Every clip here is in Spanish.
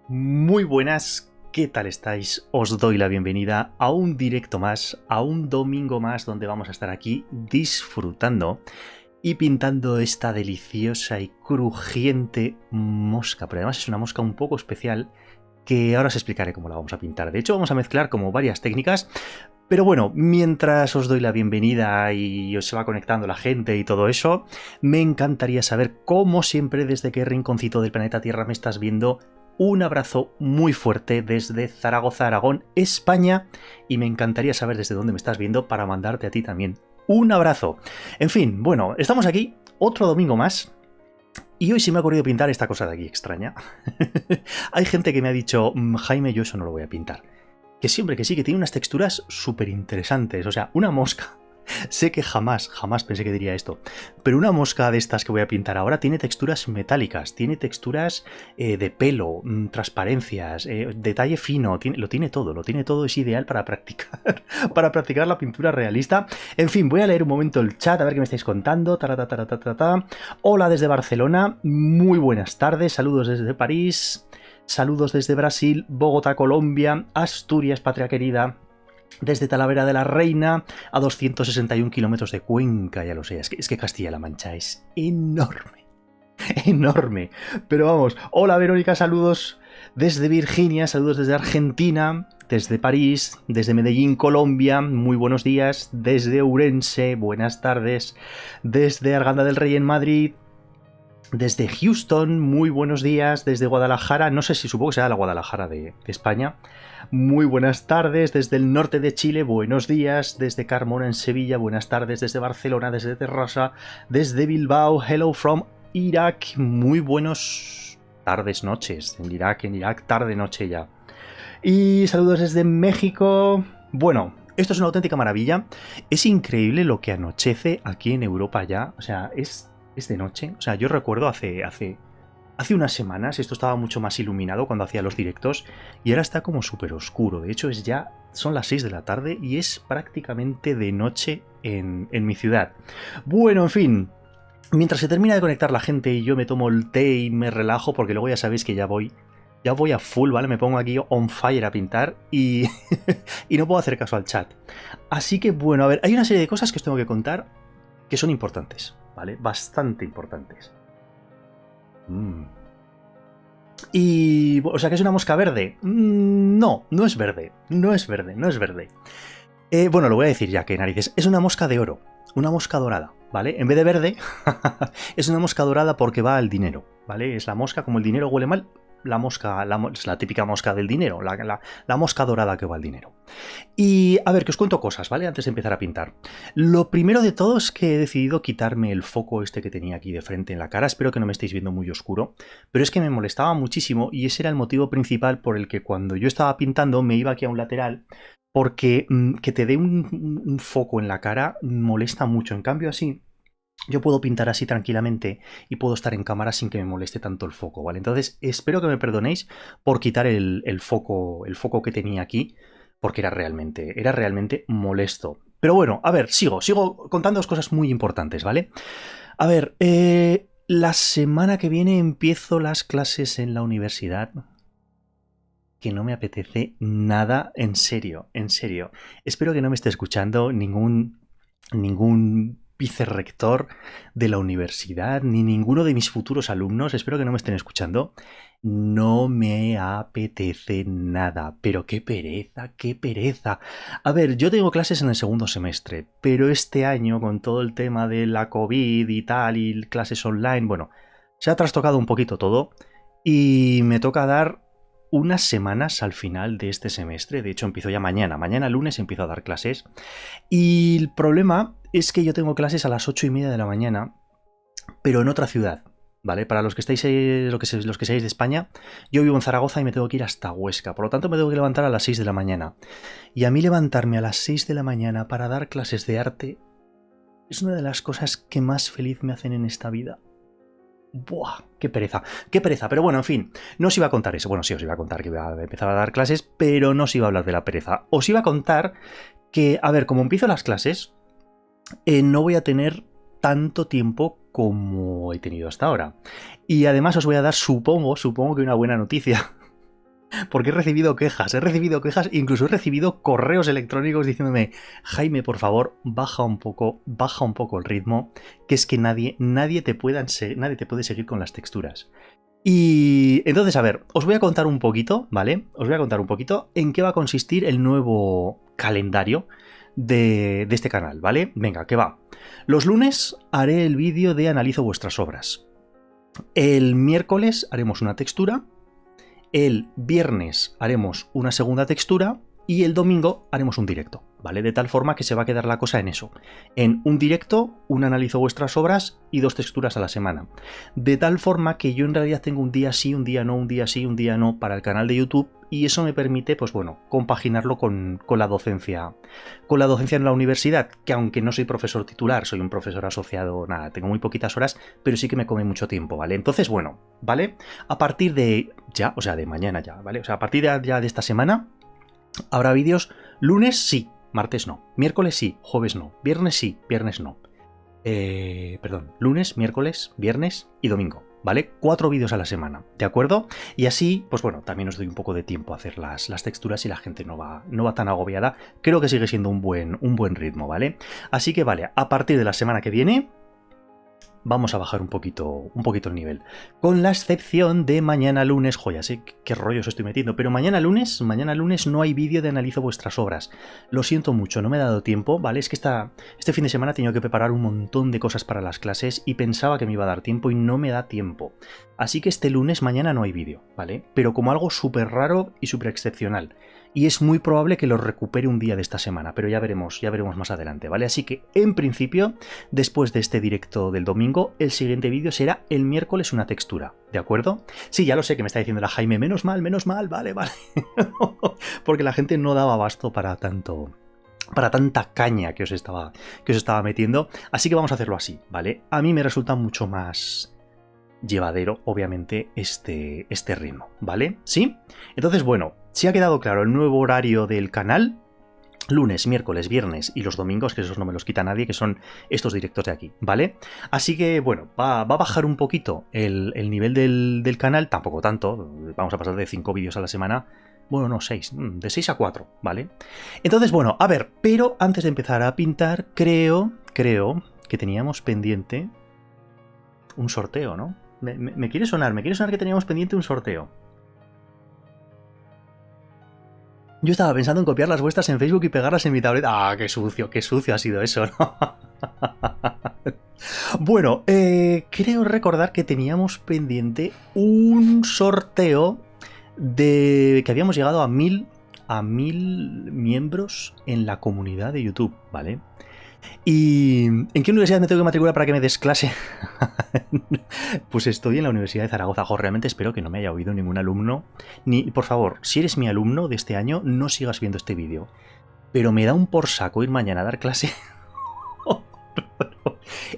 Muy buenas, ¿qué tal estáis? Os doy la bienvenida a un directo más, a un domingo más donde vamos a estar aquí disfrutando y pintando esta deliciosa y crujiente mosca. Pero además es una mosca un poco especial que ahora os explicaré cómo la vamos a pintar. De hecho, vamos a mezclar como varias técnicas. Pero bueno, mientras os doy la bienvenida y os se va conectando la gente y todo eso, me encantaría saber, como siempre, desde qué rinconcito del planeta Tierra me estás viendo. Un abrazo muy fuerte desde Zaragoza, Aragón, España, y me encantaría saber desde dónde me estás viendo para mandarte a ti también un abrazo. En fin, bueno, estamos aquí otro domingo más. Y hoy sí me ha ocurrido pintar esta cosa de aquí extraña. Hay gente que me ha dicho, Jaime, yo eso no lo voy a pintar. Que siempre que sí, que tiene unas texturas súper interesantes. O sea, una mosca. Sé que jamás pensé que diría esto, pero una mosca de estas que voy a pintar ahora tiene texturas metálicas, tiene texturas de pelo, transparencias, detalle fino, lo tiene todo, es ideal para practicar, para practicar la pintura realista. En fin, voy a leer un momento el chat, a ver qué me estáis contando. Hola desde Barcelona, muy buenas tardes, saludos desde París, saludos desde Brasil, Bogotá, Colombia, Asturias, patria querida. Desde Talavera de la Reina a 261 kilómetros de Cuenca, ya lo sé, es que Castilla-La Mancha es enorme, enorme. Pero vamos, hola Verónica, saludos desde Virginia, saludos desde Argentina, desde París, desde Medellín, Colombia, muy buenos días, desde Ourense, buenas tardes, desde Arganda del Rey en Madrid, desde Houston, muy buenos días, desde Guadalajara, no sé si supongo que será la Guadalajara de España. Muy buenas tardes, desde el norte de Chile, buenos días, desde Carmona en Sevilla, buenas tardes, desde Barcelona, desde Terrassa, desde Bilbao, hello from Irak, muy buenos tardes, noches, en Irak, tarde, noche ya. Y saludos desde México. Bueno, esto es una auténtica maravilla, es increíble lo que anochece aquí en Europa ya, o sea, es de noche, o sea, yo recuerdo hace unas semanas esto estaba mucho más iluminado cuando hacía los directos y ahora está como súper oscuro. De hecho, son las 6 de la tarde y es prácticamente de noche en mi ciudad. Bueno, en fin, mientras se termina de conectar la gente y yo me tomo el té y me relajo, porque luego ya sabéis que ya voy a full, ¿vale? Me pongo aquí on fire a pintar y, y no puedo hacer caso al chat. Así que bueno, a ver, hay una serie de cosas que os tengo que contar que son importantes, ¿vale? Bastante importantes. Y, o sea, que es una mosca verde. No, no es verde. No es verde, no es verde. Bueno, lo voy a decir ya, que narices. Es una mosca de oro. Una mosca dorada, ¿vale? En vez de verde, es una mosca dorada porque va al dinero, ¿vale? Es la mosca, como el dinero huele mal, la mosca, es la típica mosca del dinero, la mosca dorada que va al dinero. Y a ver, que os cuento cosas, ¿vale? Antes de empezar a pintar. Lo primero de todo es que he decidido quitarme el foco este que tenía aquí de frente en la cara. Espero que no me estéis viendo muy oscuro, pero es que me molestaba muchísimo y ese era el motivo principal por el que cuando yo estaba pintando me iba aquí a un lateral, porque que te dé un foco en la cara molesta mucho. En cambio así, yo puedo pintar así tranquilamente y puedo estar en cámara sin que me moleste tanto el foco, ¿vale? Entonces espero que me perdonéis por quitar el foco que tenía aquí, porque era realmente molesto. Pero bueno, a ver, sigo contando cosas muy importantes, ¿vale? A ver, la semana que viene empiezo las clases en la universidad, que no me apetece nada, en serio, en serio. Espero que no me esté escuchando ningún vicerrector de la universidad, ni ninguno de mis futuros alumnos, espero que no me estén escuchando. No me apetece nada, pero qué pereza, qué pereza. A ver, yo tengo clases en el segundo semestre, pero este año con todo el tema de la COVID y tal, y clases online, bueno, se ha trastocado un poquito todo y me toca dar unas semanas al final de este semestre. De hecho, empiezo ya mañana lunes empiezo a dar clases. Y el problema es que yo tengo clases a las 8:30 de la mañana, pero en otra ciudad, ¿vale? Para los que estáis, los que seáis de España, yo vivo en Zaragoza y me tengo que ir hasta Huesca. Por lo tanto, me tengo que levantar a las 6 de la mañana. Y a mí levantarme a las 6 de la mañana para dar clases de arte es una de las cosas que más feliz me hacen en esta vida. Buah, qué pereza, qué pereza. Pero bueno, en fin, no os iba a contar eso. Bueno, sí, os iba a contar que iba a empezar a dar clases, pero no os iba a hablar de la pereza. Os iba a contar que, a ver, como empiezo las clases, no voy a tener tanto tiempo como he tenido hasta ahora. Y además os voy a dar, supongo que una buena noticia. Porque he recibido quejas, incluso he recibido correos electrónicos diciéndome, Jaime, por favor, baja un poco el ritmo, que es que nadie te puede seguir con las texturas. Y entonces, a ver, os voy a contar un poquito, ¿vale? Os voy a contar un poquito en qué va a consistir el nuevo calendario de este canal, ¿vale? Venga, que va. Los lunes haré el vídeo de analizo vuestras obras. El miércoles haremos una textura. El viernes haremos una segunda textura y el domingo haremos un directo, ¿vale? De tal forma que se va a quedar la cosa en eso. En un directo, un analizo vuestras obras y 2 texturas a la semana. De tal forma que yo en realidad tengo un día sí, un día no, un día sí, un día no para el canal de YouTube y eso me permite, pues bueno, compaginarlo con la docencia. Con la docencia en la universidad, que aunque no soy profesor titular, soy un profesor asociado, nada, tengo muy poquitas horas, pero sí que me come mucho tiempo, ¿vale? Entonces, bueno, ¿vale? A partir de ya, o sea, de mañana ya, ¿vale? O sea, a partir de esta semana habrá vídeos lunes sí, martes no, miércoles sí, jueves no, viernes sí, viernes no. Lunes, miércoles, viernes y domingo, ¿vale? 4 vídeos a la semana, ¿de acuerdo? Y así, pues bueno, también os doy un poco de tiempo a hacer las texturas y la gente no va tan agobiada. Creo que sigue siendo un buen ritmo, ¿vale? Así que vale, a partir de la semana que viene vamos a bajar un poquito el nivel. Con la excepción de mañana lunes, joya, sé qué rollos estoy metiendo, pero mañana lunes no hay vídeo de analizo vuestras obras. Lo siento mucho, no me he dado tiempo, ¿vale? Es que este fin de semana he tenido que preparar un montón de cosas para las clases y pensaba que me iba a dar tiempo y no me da tiempo. Así que mañana no hay vídeo, ¿vale? Pero como algo súper raro y súper excepcional. Y es muy probable que lo recupere un día de esta semana, pero ya veremos más adelante, ¿vale? Así que, en principio, después de este directo del domingo, el siguiente vídeo será el miércoles una textura, ¿de acuerdo? Sí, ya lo sé que me está diciendo la Jaime, menos mal, vale. Porque la gente no daba abasto para tanta caña que os estaba metiendo, así que vamos a hacerlo así, ¿vale? A mí me resulta mucho más llevadero, obviamente, este ritmo, ¿vale? ¿Sí? Entonces, bueno, si ha quedado claro el nuevo horario del canal, lunes, miércoles, viernes y los domingos, que esos no me los quita nadie, que son estos directos de aquí, ¿vale? Así que, bueno, va a bajar un poquito el nivel del canal, tampoco tanto, vamos a pasar de 5 vídeos a la semana, bueno, no, 6, de 6 a 4, ¿vale? Entonces, bueno, a ver, pero antes de empezar a pintar, creo que teníamos pendiente un sorteo, ¿no? Me quiere sonar que teníamos pendiente un sorteo. Yo estaba pensando en copiar las vuestras en Facebook y pegarlas en mi tableta. ¡Ah, qué sucio ha sido eso, ¿no? Bueno, creo recordar que teníamos pendiente un sorteo de que habíamos llegado a 1000 miembros en la comunidad de YouTube, ¿vale? ¿Y en qué universidad me tengo que matricular para que me des clase? Pues estoy en la Universidad de Zaragoza. Realmente espero que no me haya oído ningún alumno. Por favor, si eres mi alumno de este año, no sigas viendo este vídeo. Pero me da un por saco ir mañana a dar clase.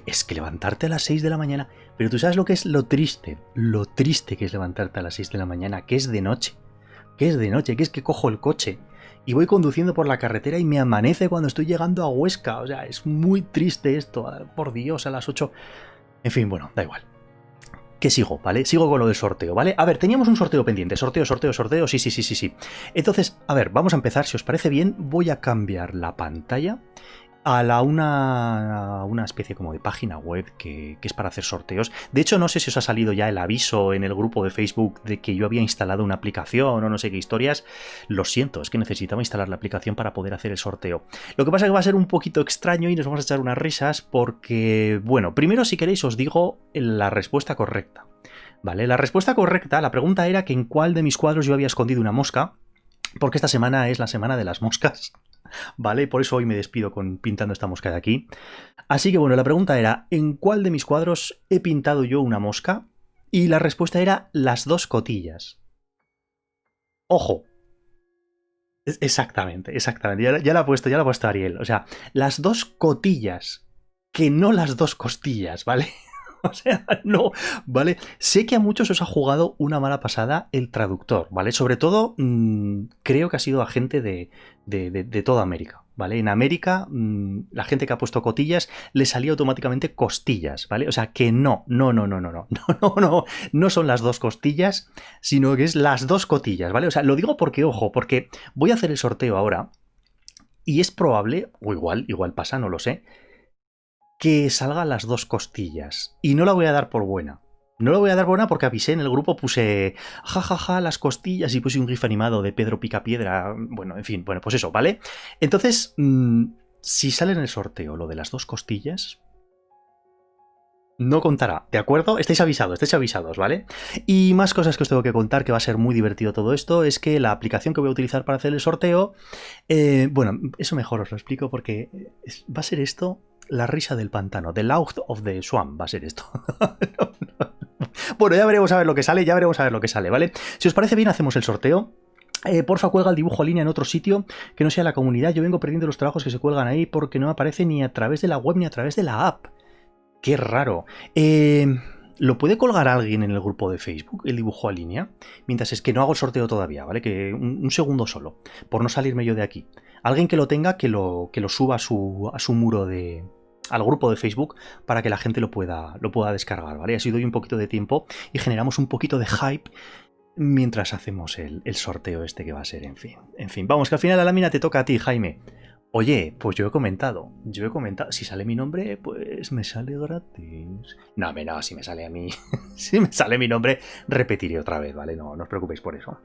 Es que levantarte a las 6 de la mañana... Pero tú sabes lo que es lo triste que es levantarte a las 6 de la mañana, que es de noche. Que es que cojo el coche y voy conduciendo por la carretera y me amanece cuando estoy llegando a Huesca. O sea, es muy triste esto. Por Dios, a las 8... En fin, bueno, da igual. Que sigo, ¿vale? Sigo con lo del sorteo, ¿vale? A ver, teníamos un sorteo pendiente. Sorteo. Sí. Entonces, a ver, vamos a empezar. Si os parece bien, voy a cambiar la pantalla a una especie como de página web que es para hacer sorteos. De hecho, no sé si os ha salido ya el aviso en el grupo de Facebook de que yo había instalado una aplicación o no sé qué historias. Lo siento, es que necesitaba instalar la aplicación para poder hacer el sorteo. Lo que pasa es que va a ser un poquito extraño y nos vamos a echar unas risas porque, bueno, primero si queréis os digo la respuesta correcta. ¿Vale? La respuesta correcta, la pregunta era que en cuál de mis cuadros yo había escondido una mosca, porque esta semana es la semana de las moscas. ¿Vale? Por eso hoy me despido pintando esta mosca de aquí. Así que bueno, la pregunta era, ¿en cuál de mis cuadros he pintado yo una mosca? Y la respuesta era las 2 cotillas. ¡Ojo! Exactamente. Ya la ha puesto Ariel. O sea, las 2 cotillas, que no las 2 costillas, ¿vale? O sea, no, ¿vale? Sé que a muchos os ha jugado una mala pasada el traductor, ¿vale? Sobre todo, creo que ha sido a gente de toda América, ¿vale? En América, la gente que ha puesto cotillas le salía automáticamente costillas, ¿vale? O sea que no son las dos costillas, sino que es las dos cotillas, ¿vale? O sea, lo digo porque, ojo, porque voy a hacer el sorteo ahora y es probable, o igual pasa, no lo sé, que salgan las dos costillas. Y no la voy a dar por buena. No la voy a dar buena porque avisé en el grupo, puse jajaja las costillas y puse un gif animado de Pedro Picapiedra. Bueno, en fin, bueno, pues eso, ¿vale? Entonces, si sale en el sorteo lo de las dos costillas, no contará, ¿de acuerdo? Estáis avisados, ¿vale? Y más cosas que os tengo que contar, que va a ser muy divertido todo esto, es que la aplicación que voy a utilizar para hacer el sorteo, bueno, eso mejor os lo explico porque va a ser esto, la risa del pantano, the laugh of the swamp, va a ser esto. Bueno, ya veremos a ver lo que sale, ¿vale? Si os parece bien, hacemos el sorteo. Porfa, cuelga el dibujo a línea en otro sitio que no sea la comunidad. Yo vengo perdiendo los trabajos que se cuelgan ahí porque no me aparece ni a través de la web ni a través de la app. Qué raro. ¿Lo puede colgar alguien en el grupo de Facebook, el dibujo a línea? Mientras es que no hago el sorteo todavía, ¿vale? Que un segundo solo, por no salirme yo de aquí. Alguien que lo tenga, que lo suba a su muro al grupo de Facebook para que la gente lo pueda descargar, ¿vale? Así doy un poquito de tiempo y generamos un poquito de hype mientras hacemos el sorteo este que va a ser, en fin. En fin, vamos, que al final la lámina te toca a ti, Jaime. Oye, pues yo he comentado, si sale mi nombre, pues me sale gratis. No, si me sale a mí, si me sale mi nombre, repetiré otra vez, ¿vale? No os preocupéis por eso.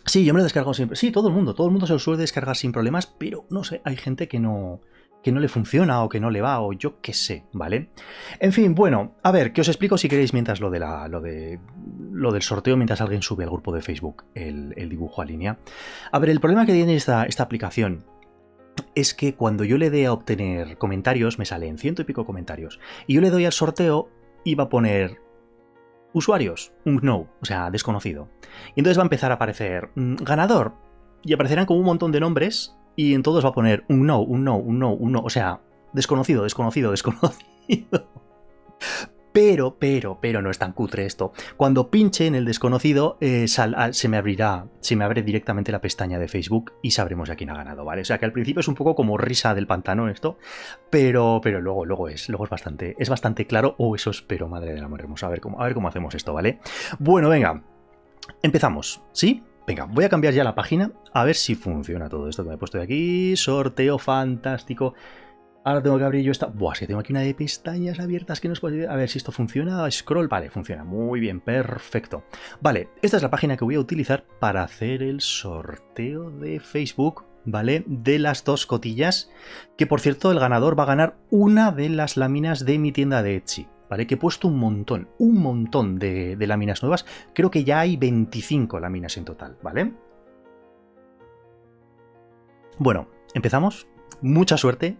Sí, yo me lo descargo siempre. Sí, todo el mundo se lo suele descargar sin problemas, pero no sé, hay gente que no le funciona o que no le va o yo qué sé, ¿vale? En fin, bueno, a ver, que os explico si queréis mientras lo del sorteo, mientras alguien sube al grupo de Facebook el dibujo a línea. A ver, el problema que tiene esta aplicación es que cuando yo le dé a obtener comentarios, me salen 100 y pico comentarios, y yo le doy al sorteo y va a poner usuarios, un no, o sea, desconocido. Y entonces va a empezar a aparecer ganador, y aparecerán como un montón de nombres, y en todos va a poner un no, o sea, desconocido. Pero no es tan cutre esto. Cuando pinche en el desconocido, se me abre directamente la pestaña de Facebook y sabremos a quién ha ganado, ¿vale? O sea que al principio es un poco como risa del pantano esto, pero luego es bastante claro, o eso espero, madre del amor hermoso. A ver cómo hacemos esto, ¿vale? Bueno, venga, empezamos, ¿sí? Venga, voy a cambiar ya la página, a ver si funciona todo esto que me he puesto de aquí. Sorteo fantástico. Ahora tengo que abrir yo esta... Buah, es que tengo aquí una de pestañas abiertas que no os puedo... A ver si esto funciona. Scroll, vale, funciona. Muy bien, perfecto. Vale, esta es la página que voy a utilizar para hacer el sorteo de Facebook, ¿vale? De las dos cotillas, que por cierto el ganador va a ganar una de las láminas de mi tienda de Etsy, ¿vale? Que he puesto un montón de láminas nuevas. Creo que ya hay 25 láminas en total, ¿vale? Bueno, empezamos. Mucha suerte,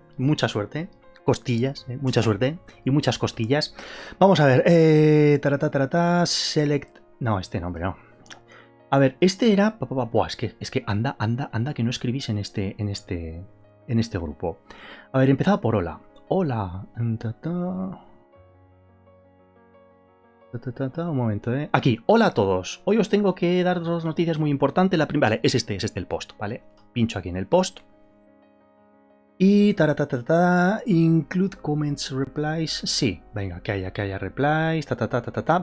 costillas, mucha suerte y muchas costillas. Vamos a ver, select... No, este nombre no. A ver, este era... Buah, es que anda, que no escribís en este grupo. A ver, empezaba por hola. Hola. Un momento, Aquí, hola a todos. Hoy os tengo que dar dos noticias muy importantes. La primera, vale, es este el post, ¿vale? Pincho aquí en el post. Y include comments, replies. Sí, venga, que haya replies.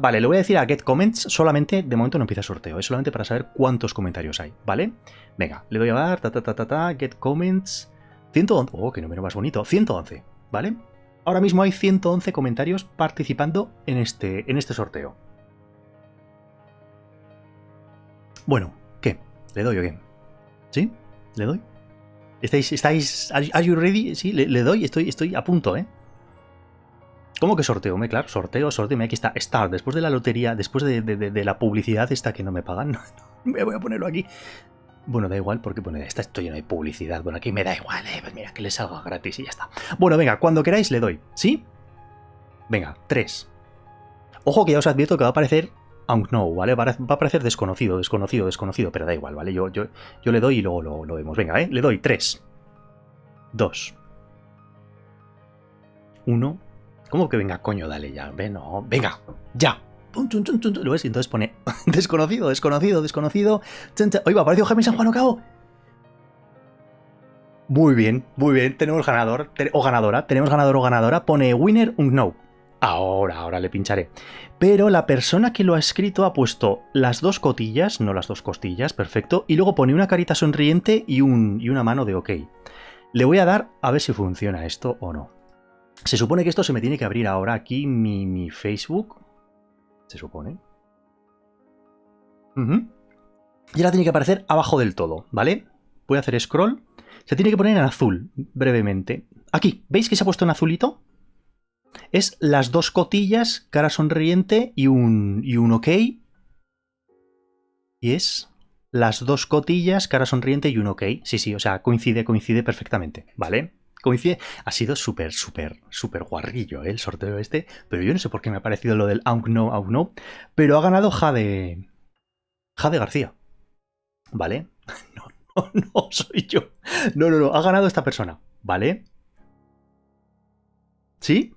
Vale, le voy a decir a get comments. Solamente, de momento no empieza el sorteo, es solamente para saber cuántos comentarios hay, ¿vale? Venga, le doy a dar get comments. 111. Oh, qué número más bonito. 111, ¿vale? Ahora mismo hay 111 comentarios participando en este sorteo. Bueno, ¿qué? ¿Le doy o qué? ¿Sí? ¿Le doy? ¿Estáis? ¿Are you ready? Sí, le doy, estoy a punto, ¿eh? ¿Cómo que sorteo? Claro, sorteo, aquí está. Start, después de la lotería, después de la publicidad esta que no me pagan. Me voy a ponerlo aquí. Bueno, da igual, porque bueno, esto lleno de publicidad. Bueno, aquí me da igual, pues mira, que le salga gratis y ya está. Bueno, venga, cuando queráis le doy, ¿sí? Venga, 3. Ojo que ya os advierto que va a aparecer unknown, ¿vale? Va a aparecer desconocido, pero da igual, ¿vale? Yo le doy y luego lo vemos. Venga, le doy 3, 2, 1. ¿Cómo que venga, coño? Dale ya. No, venga, ya. ¿Lo ves? Y entonces pone desconocido. Oiga, apareció Jaime San Juan Ocavo. Muy bien. Tenemos ganador o ganadora. Tenemos ganador o ganadora. Pone winner un no. Ahora le pincharé. Pero la persona que lo ha escrito ha puesto las dos cotillas, no las dos costillas, perfecto. Y luego pone una carita sonriente y una mano de ok. Le voy a dar a ver si funciona esto o no. Se supone que esto se me tiene que abrir ahora aquí mi Facebook. Se supone. Y ahora tiene que aparecer abajo del todo, ¿vale? Voy a hacer scroll. Se tiene que poner en azul, brevemente. Aquí, ¿veis que se ha puesto en azulito? Es las dos cotillas, cara sonriente y un ok. Y es las dos cotillas, cara sonriente y un ok. Sí, o sea, coincide perfectamente, ¿vale? Coincide. Ha sido súper guarrillo, el sorteo este. Pero yo no sé por qué me ha parecido lo del aún no. Pero ha ganado Jade García. ¿Vale? No soy yo. No. Ha ganado esta persona. ¿Vale? ¿Sí?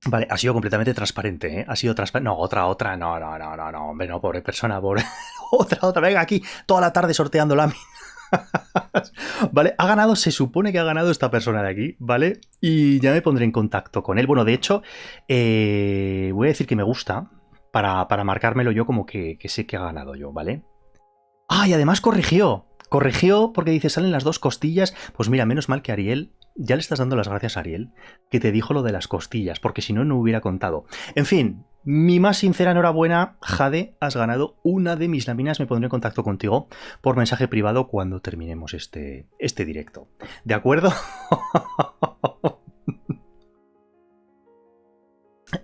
Vale, ha sido completamente transparente, ¿eh? Ha sido transparente. No, otra. No, hombre, no, pobre persona, pobre. Otra. Venga, aquí toda la tarde sorteando láminas. Vale, ha ganado, se supone que ha ganado esta persona de aquí, ¿vale? Y ya me pondré en contacto con él. Bueno, de hecho, voy a decir que me gusta para marcármelo yo como que sé que ha ganado yo, ¿vale? Ah, y además corrigió. Corrigió porque dice, salen las dos costillas. Pues mira, menos mal que Ariel, ya le estás dando las gracias a Ariel, que te dijo lo de las costillas, porque si no, no hubiera contado. En fin, mi más sincera enhorabuena, Jade, has ganado una de mis láminas. Me pondré en contacto contigo por mensaje privado cuando terminemos este directo. ¿De acuerdo?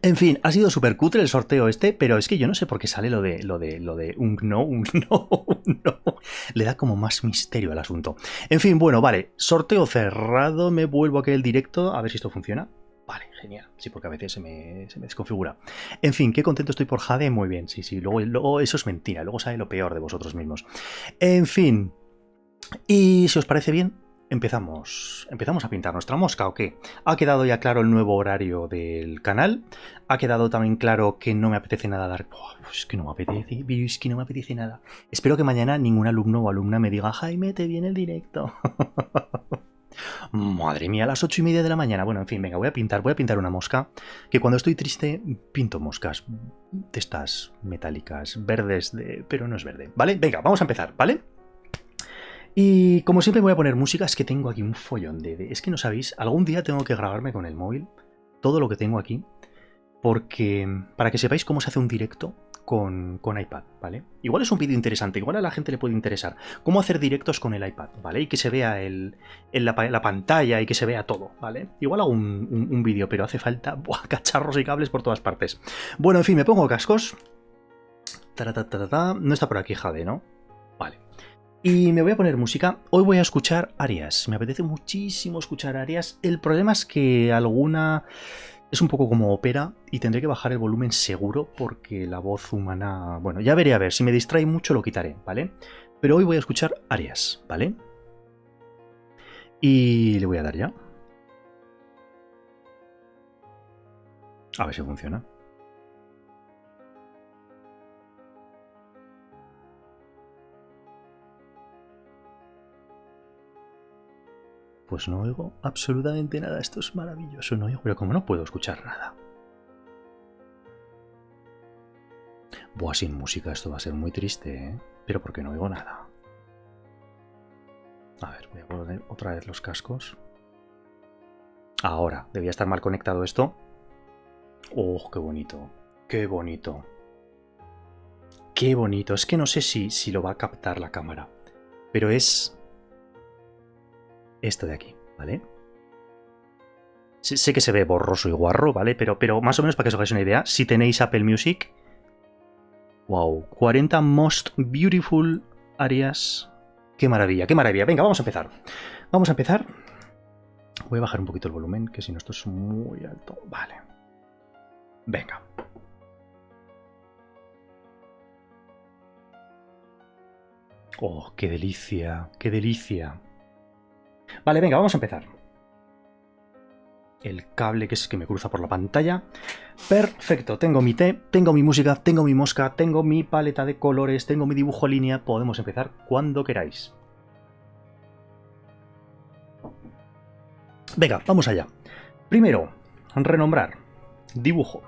En fin, ha sido súper cutre el sorteo este, pero es que yo no sé por qué sale lo de un no. Le da como más misterio al asunto. En fin, bueno, vale. Sorteo cerrado. Me vuelvo a aquel directo. A ver si esto funciona. Vale, genial. Sí, porque a veces se me desconfigura. En fin, qué contento estoy por Jade. Muy bien, sí. Luego eso es mentira. Luego sale lo peor de vosotros mismos. En fin. Y si os parece bien, empezamos a pintar nuestra mosca, ¿o qué? Ha quedado ya claro el nuevo horario del canal. Ha quedado también claro que no me apetece nada dar... es que no me apetece nada. Espero que mañana ningún alumno o alumna me diga, Jaime, te viene el directo. Madre mía, a las 8:30 de la mañana. Bueno, en fin, venga, voy a pintar una mosca. Que cuando estoy triste, pinto moscas de estas metálicas, verdes, pero no es verde. ¿Vale? Venga, vamos a empezar, ¿vale? Y como siempre voy a poner música, es que tengo aquí un follón es que no sabéis, algún día tengo que grabarme con el móvil todo lo que tengo aquí, porque para que sepáis cómo se hace un directo con iPad, ¿vale? Igual es un vídeo interesante, igual a la gente le puede interesar cómo hacer directos con el iPad, ¿vale? Y que se vea la pantalla y que se vea todo, ¿vale? Igual hago un vídeo, pero hace falta cacharros y cables por todas partes. Bueno, en fin, me pongo cascos. No está por aquí Jade, ¿no? Vale. Y me voy a poner música. Hoy voy a escuchar arias. Me apetece muchísimo escuchar arias. El problema es que alguna es un poco como ópera y tendré que bajar el volumen seguro porque la voz humana... Bueno, ya veré a ver. Si me distrae mucho lo quitaré, ¿vale? Pero hoy voy a escuchar arias, ¿vale? Y le voy a dar ya. A ver si funciona. Pues no oigo absolutamente nada. Esto es maravilloso, no oigo, pero como no puedo escuchar nada. Buah, sin música esto va a ser muy triste, ¿eh? Pero porque no oigo nada. A ver, voy a poner otra vez los cascos. Ahora, debía estar mal conectado esto. ¡Oh, qué bonito! ¡Qué bonito! ¡Qué bonito! Es que no sé si lo va a captar la cámara. Pero es... esto de aquí, ¿vale? Sé que se ve borroso y guarro, ¿vale? Pero más o menos para que os hagáis una idea, si tenéis Apple Music... ¡Wow! 40 Most Beautiful Arias. ¡Qué maravilla, qué maravilla! Venga, vamos a empezar. Vamos a empezar. Voy a bajar un poquito el volumen, que si no esto es muy alto. Vale. Venga. ¡Oh, qué delicia! ¡Qué delicia! Vale, venga, vamos a empezar. el cable que es que me cruza por la pantalla. Perfecto, tengo mi té, tengo mi música, tengo mi mosca, tengo mi paleta de colores, tengo mi dibujo en línea. Podemos empezar cuando queráis. Venga, vamos allá. Primero, renombrar. Dibujo.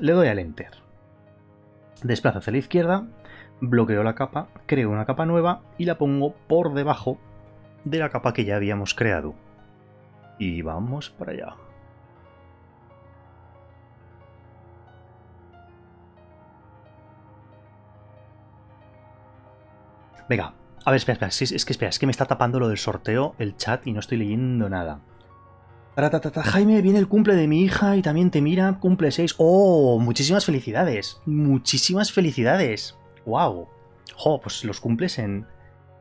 Le doy al Enter. Desplazo hacia la izquierda, bloqueo la capa, creo una capa nueva y la pongo por debajo de la capa que ya habíamos creado. Y vamos para allá. Venga, a ver, espera, es que me está tapando lo del sorteo, el chat, y no estoy leyendo nada. Jaime, viene el cumple de mi hija y también te mira, cumple 6. ¡Oh! Muchísimas felicidades. Muchísimas felicidades. ¡Wow! Jo, pues los cumples en...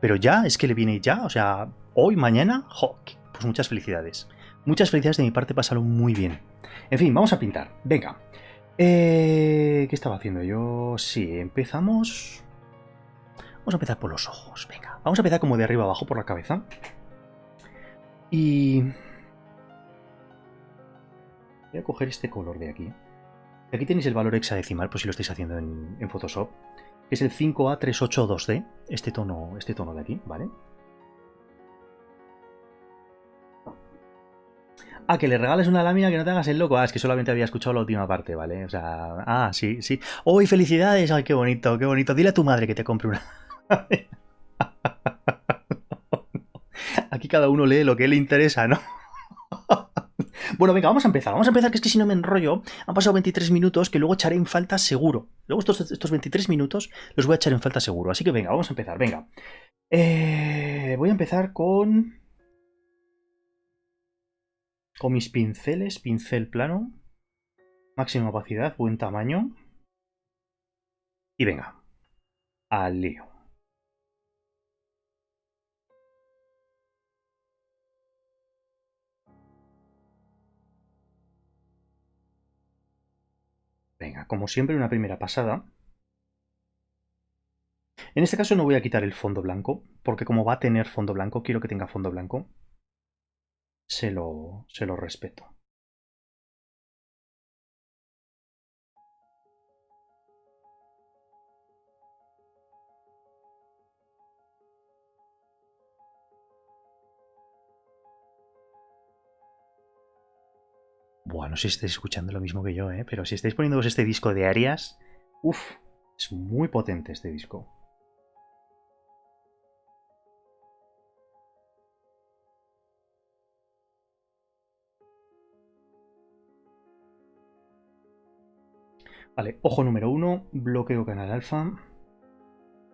Pero ya, es que le viene ya, o sea, hoy, mañana, jo, pues muchas felicidades. Muchas felicidades de mi parte, pásalo muy bien. En fin, vamos a pintar. Venga. ¿Qué estaba haciendo yo? Sí, empezamos... Vamos a empezar por los ojos, venga. Vamos a empezar como de arriba abajo por la cabeza. Y... voy a coger este color de aquí. Aquí tenéis el valor hexadecimal, por si lo estáis haciendo en Photoshop. Que es el 5A382D. Este tono de aquí, ¿vale? Ah, que le regales una lámina que no te hagas el loco. Ah, es que solamente había escuchado la última parte, ¿vale? O sea... Ah, sí, sí. ¡Uy, felicidades! ¡Ay, qué bonito, qué bonito! Dile a tu madre que te compre una... Aquí cada uno lee lo que le interesa, ¿no? Bueno, venga, vamos a empezar, que es que si no me enrollo, han pasado 23 minutos que luego echaré en falta seguro. Luego estos 23 minutos los voy a echar en falta seguro, así que venga, vamos a empezar, venga. Voy a empezar con mis pinceles, pincel plano, máxima opacidad, buen tamaño. Y venga, al lío. Venga, como siempre, una primera pasada. En este caso no voy a quitar el fondo blanco, porque como va a tener fondo blanco, quiero que tenga fondo blanco. Se lo respeto. Bueno, no sé si estáis escuchando lo mismo que yo, pero si estáis poniéndoos este disco de Arias, uff, es muy potente este disco. Vale, ojo número 1, bloqueo canal alfa.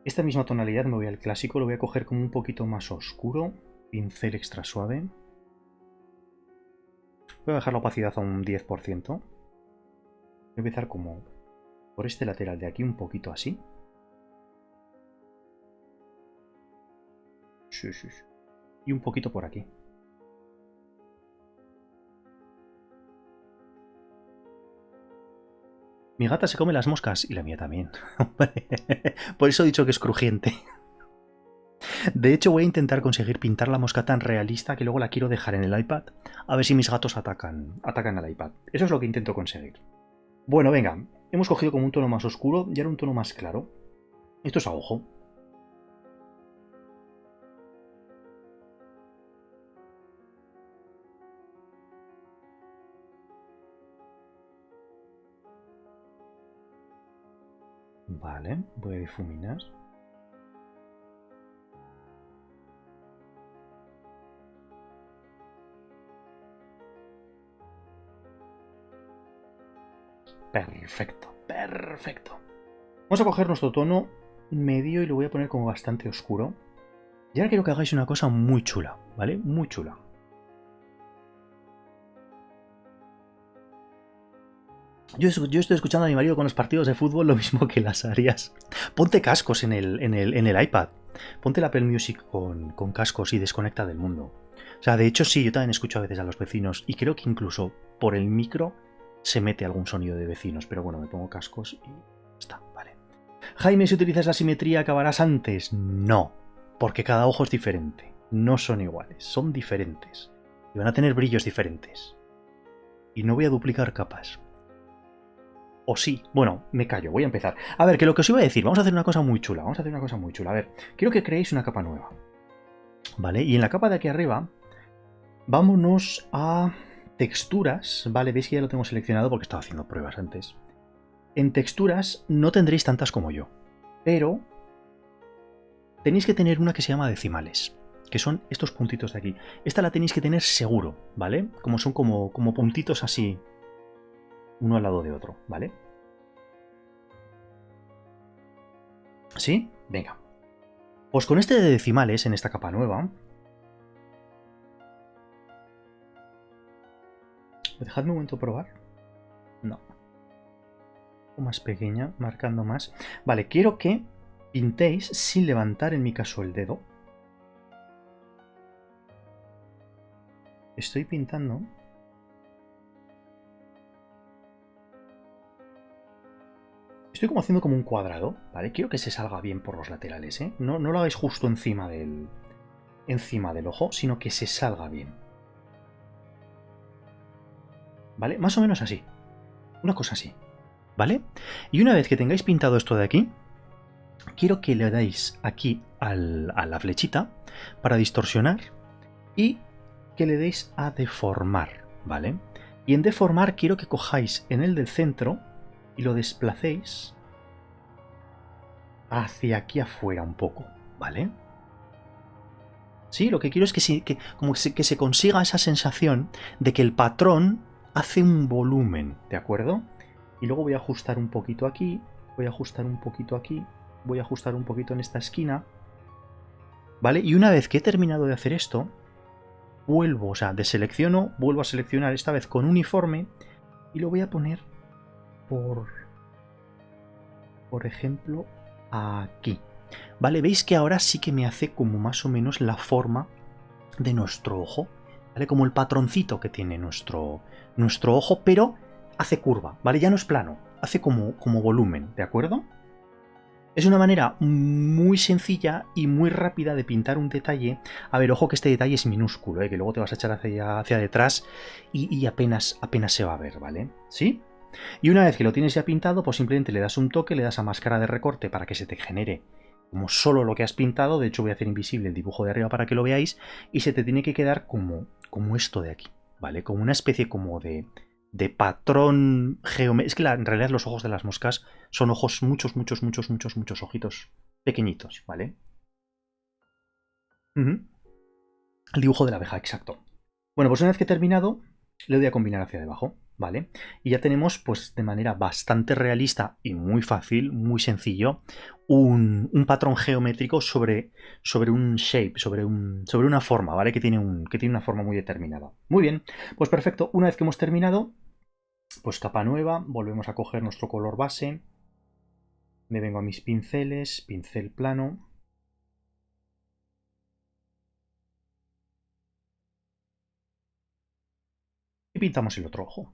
Esta misma tonalidad me voy al clásico, lo voy a coger como un poquito más oscuro, pincel extra suave. Voy a bajar la opacidad a un 10%. Voy a empezar como por este lateral de aquí, un poquito así. Sí, sí, sí. Y un poquito por aquí. Mi gata se come las moscas y la mía también. Por eso he dicho que es crujiente. De hecho, voy a intentar conseguir pintar la mosca tan realista que luego la quiero dejar en el iPad. A ver si mis gatos atacan al iPad. Eso es lo que intento conseguir. Bueno, venga. Hemos cogido como un tono más oscuro y ahora un tono más claro. Esto es a ojo. Vale, voy a difuminar. Perfecto, perfecto. Vamos a coger nuestro tono medio y lo voy a poner como bastante oscuro. Y ahora quiero que hagáis una cosa muy chula, ¿vale? Muy chula. Yo estoy escuchando a mi marido con los partidos de fútbol lo mismo que las Arias. Ponte cascos en el iPad. Ponte el Apple Music con cascos y desconecta del mundo. O sea, de hecho sí, yo también escucho a veces a los vecinos y creo que incluso por el micro se mete algún sonido de vecinos. Pero bueno, me pongo cascos y está, vale. Jaime, si utilizas la simetría, ¿acabarás antes? No, porque cada ojo es diferente. No son iguales, son diferentes. Y van a tener brillos diferentes. Y no voy a duplicar capas. O sí. Bueno, me callo, voy a empezar. A ver, que lo que os iba a decir, vamos a hacer una cosa muy chula. A ver, quiero que creéis una capa nueva. ¿Vale? Y en la capa de aquí arriba, vámonos a texturas. ¿Vale? Veis que ya lo tengo seleccionado porque estaba haciendo pruebas antes. En texturas no tendréis tantas como yo. Pero tenéis que tener una que se llama decimales, que son estos puntitos de aquí. Esta la tenéis que tener seguro, ¿vale? Como son como puntitos así, uno al lado de otro, ¿vale? ¿Sí? Venga. Pues con este de decimales en esta capa nueva, dejadme un momento probar. No. Un poco más pequeña, marcando más. Vale, quiero que pintéis sin levantar en mi caso el dedo. Estoy pintando. Estoy como haciendo como un cuadrado, ¿vale? Quiero que se salga bien por los laterales, ¿eh? No lo hagáis justo encima del ojo, sino que se salga bien. ¿Vale? Más o menos así. Una cosa así. ¿Vale? Y una vez que tengáis pintado esto de aquí, quiero que le dais aquí a la flechita para distorsionar y que le deis a deformar, ¿vale? Y en deformar quiero que cojáis en el del centro y lo desplacéis hacia aquí afuera un poco, ¿vale? Sí, lo que quiero es que se consiga esa sensación de que el patrón hace un volumen, ¿de acuerdo? Y luego voy a ajustar un poquito aquí, voy a ajustar un poquito aquí, voy a ajustar un poquito en esta esquina, ¿vale? Y una vez que he terminado de hacer esto, vuelvo, o sea, deselecciono, vuelvo a seleccionar esta vez con uniforme y lo voy a poner por ejemplo, aquí. ¿Vale? ¿Veis que ahora sí que me hace como más o menos la forma de nuestro ojo? ¿Vale? Como el patroncito que tiene nuestro ojo, pero hace curva, ¿vale? Ya no es plano, hace como volumen, ¿de acuerdo? Es una manera muy sencilla y muy rápida de pintar un detalle. A ver, ojo que este detalle es minúsculo, que luego te vas a echar hacia detrás y apenas se va a ver, ¿vale? ¿Sí? Y una vez que lo tienes ya pintado, pues simplemente le das un toque, le das a máscara de recorte para que se te genere como solo lo que has pintado. De hecho, voy a hacer invisible el dibujo de arriba para que lo veáis. Y se te tiene que quedar como esto de aquí, ¿vale? Como una especie como de patrón geométrico. Es que en realidad los ojos de las moscas son ojos muchos ojitos pequeñitos, ¿vale? El dibujo de la abeja, exacto. Bueno, pues una vez que he terminado, le voy a combinar hacia debajo, ¿vale? Y ya tenemos, pues de manera bastante realista y muy fácil, muy sencillo, un patrón geométrico sobre un shape, sobre una forma, ¿vale? Que tiene una forma muy determinada. Muy bien, pues perfecto. Una vez que hemos terminado, pues capa nueva, volvemos a coger nuestro color base, me vengo a mis pinceles, pincel plano. Y pintamos el otro ojo.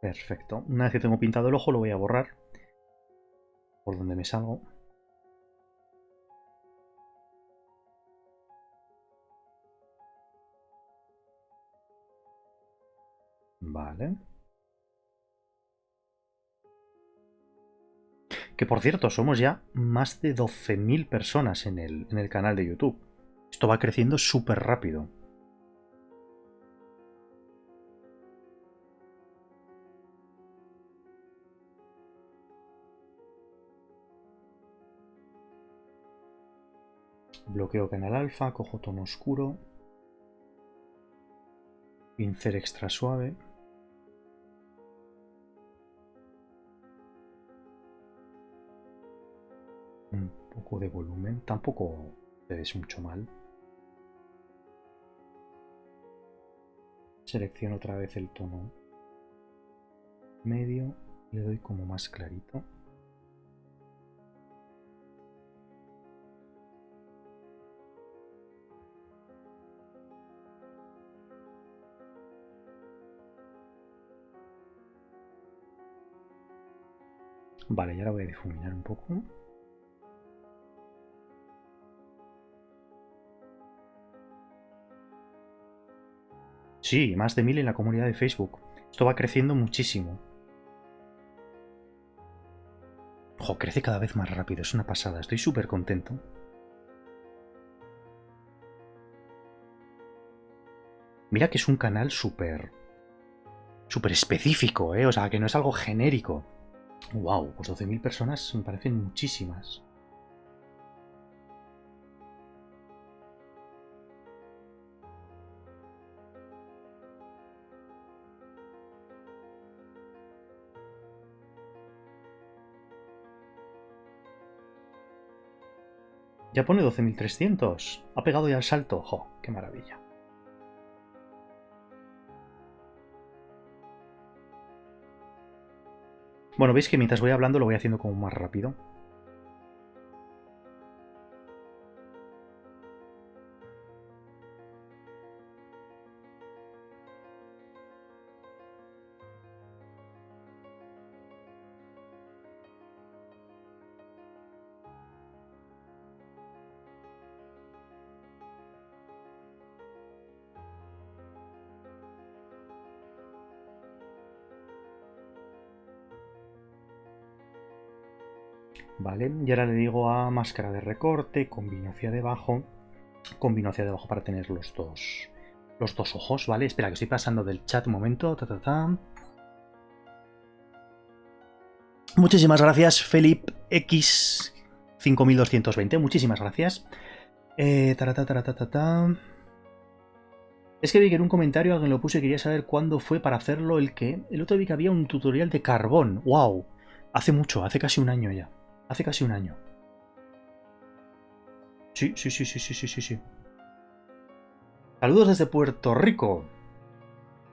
Perfecto. Una vez que tengo pintado el ojo, lo voy a borrar por donde me salgo. Vale. Que por cierto, somos ya más de 12.000 personas en el canal de YouTube. Esto va creciendo súper rápido. Bloqueo canal alfa, cojo tono oscuro. Pincel extra suave. Un poco de volumen. Tampoco te des mucho mal. Selecciono otra vez el tono medio. Le doy como más clarito. Vale, ya la voy a difuminar un poco. Sí, más de 1000 en la comunidad de Facebook. Esto va creciendo muchísimo. Ojo, crece cada vez más rápido, es una pasada, estoy súper contento. Mira que es un canal súper específico, ¿eh? O sea, que no es algo genérico. Wow, pues 12.000 personas me parecen muchísimas. Ya pone 12.300. Ha pegado ya el salto. ¡Jo! ¡Qué maravilla! Bueno, veis que mientras voy hablando lo voy haciendo como más rápido. Vale, y ahora le digo a máscara de recorte, combino hacia debajo para tener los dos ojos, ¿vale? Espera, que estoy pasando del chat un momento. Muchísimas gracias, Felipe X 5220. Muchísimas gracias. Es que vi que en un comentario alguien lo puso y quería saber cuándo fue para hacerlo el que. El otro vi que había un tutorial de carbón. ¡Wow! Hace mucho, hace casi un año ya. Hace casi un año. Sí. Saludos desde Puerto Rico.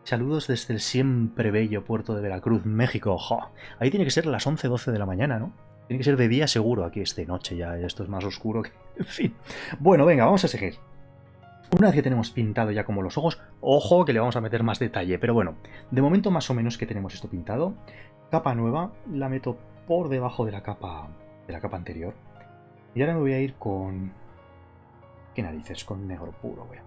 Saludos desde el siempre bello puerto de Veracruz, México. ¡Jo! Ahí tiene que ser las 11:12 de la mañana, ¿no? Tiene que ser de día seguro. Aquí es de noche ya. Esto es más oscuro que. En fin. Bueno, venga, vamos a seguir. Una vez que tenemos pintado ya como los ojos, ojo que le vamos a meter más detalle, pero bueno, de momento más o menos que tenemos esto pintado. Capa nueva, la meto por debajo de la capa anterior. Y ahora me voy a ir con... ¿Qué narices? Con negro puro, voy a...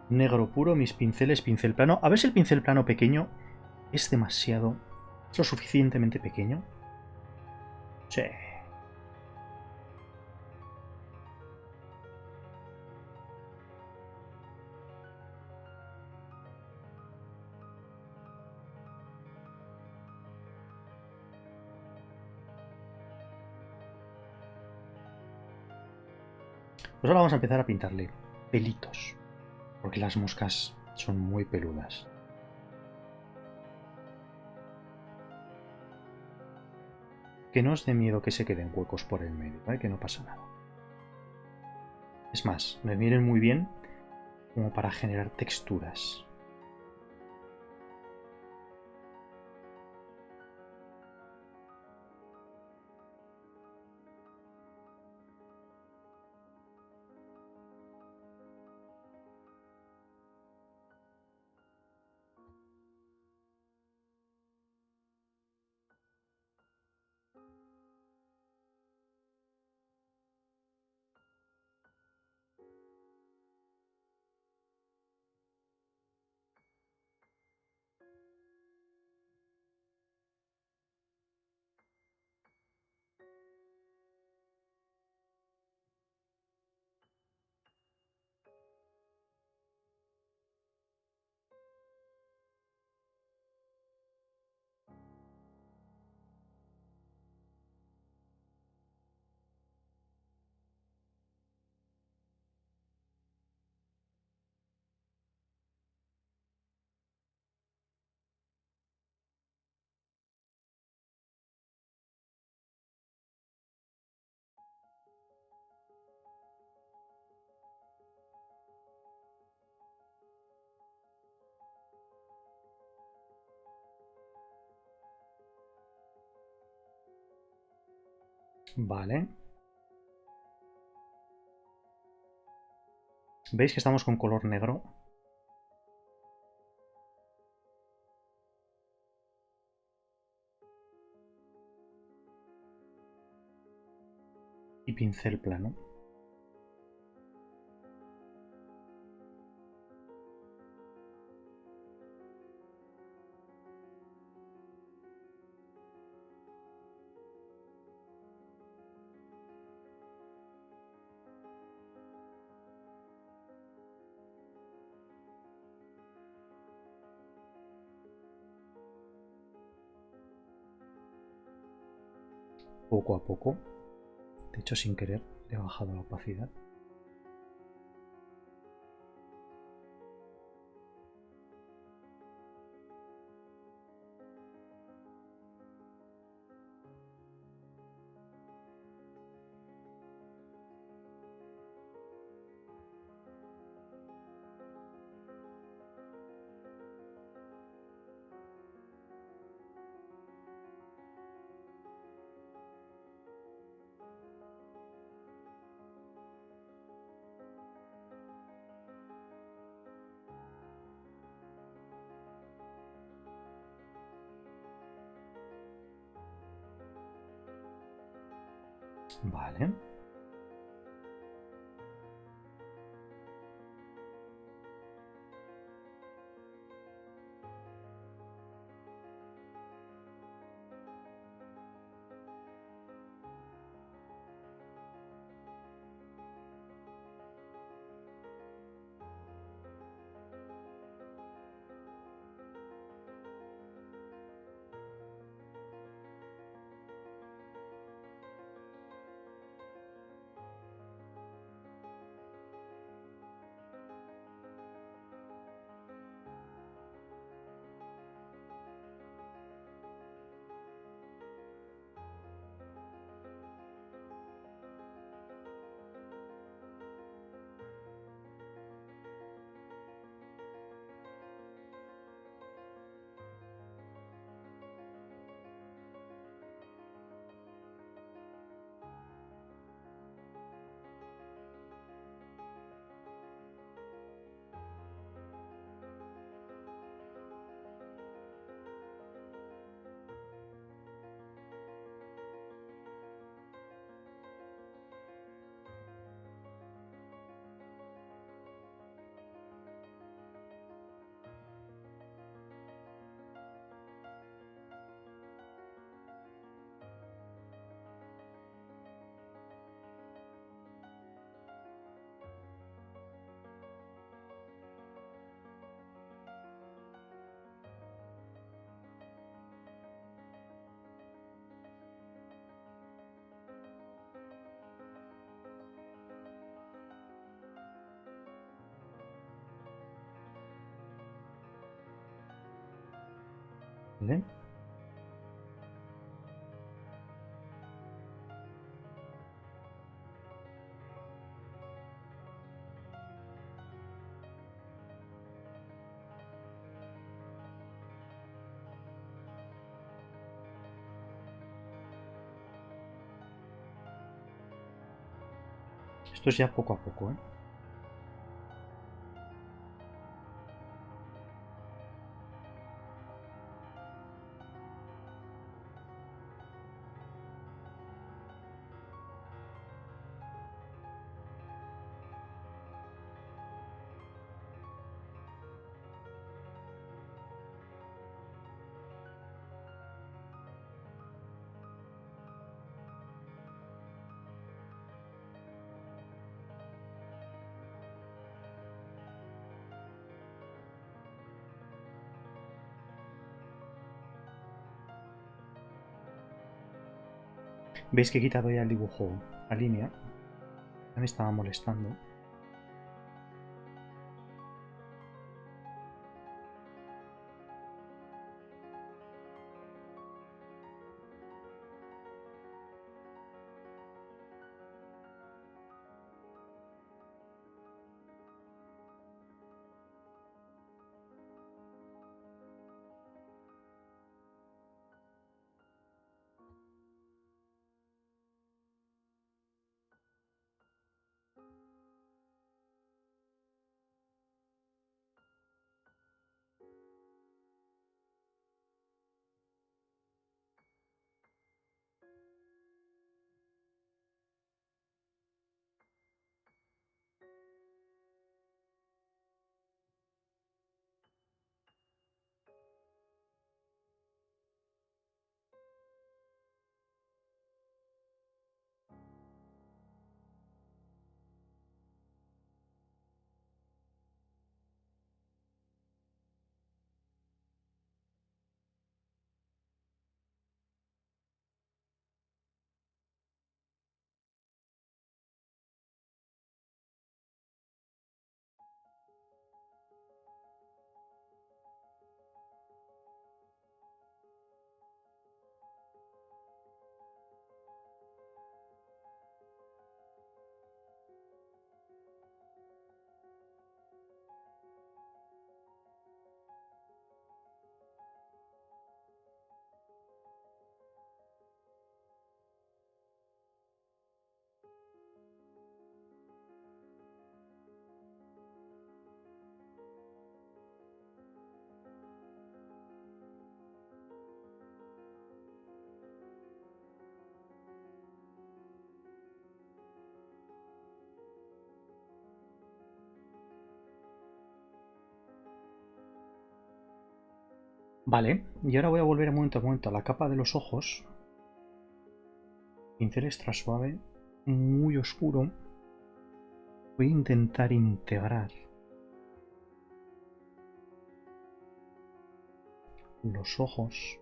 Negro puro, mis pinceles, pincel plano. A ver si el pincel plano pequeño es demasiado... ¿Es lo suficientemente pequeño? Sí. Pues ahora vamos a empezar a pintarle pelitos. Porque las moscas son muy peludas. Que no os dé miedo que se queden huecos por el medio, ¿vale? Que no pasa nada. Es más, me vienen muy bien como para generar texturas. Vale. ¿Veis que estamos con color negro? y pincel plano. Poco a poco, de hecho sin querer, le he bajado la opacidad. Vale. Vale. Esto es ya poco a poco, ¿eh? Veis que he quitado ya el dibujo a línea. Ya me estaba molestando. Vale, y ahora voy a volver a momento a la capa de los ojos. Pincel extra suave, muy oscuro. Voy a intentar integrar los ojos.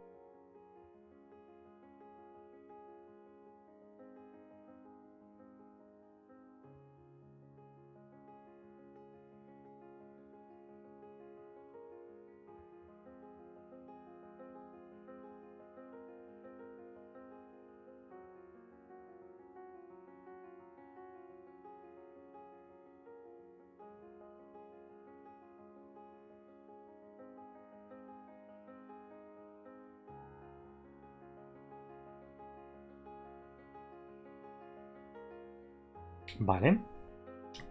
Vale,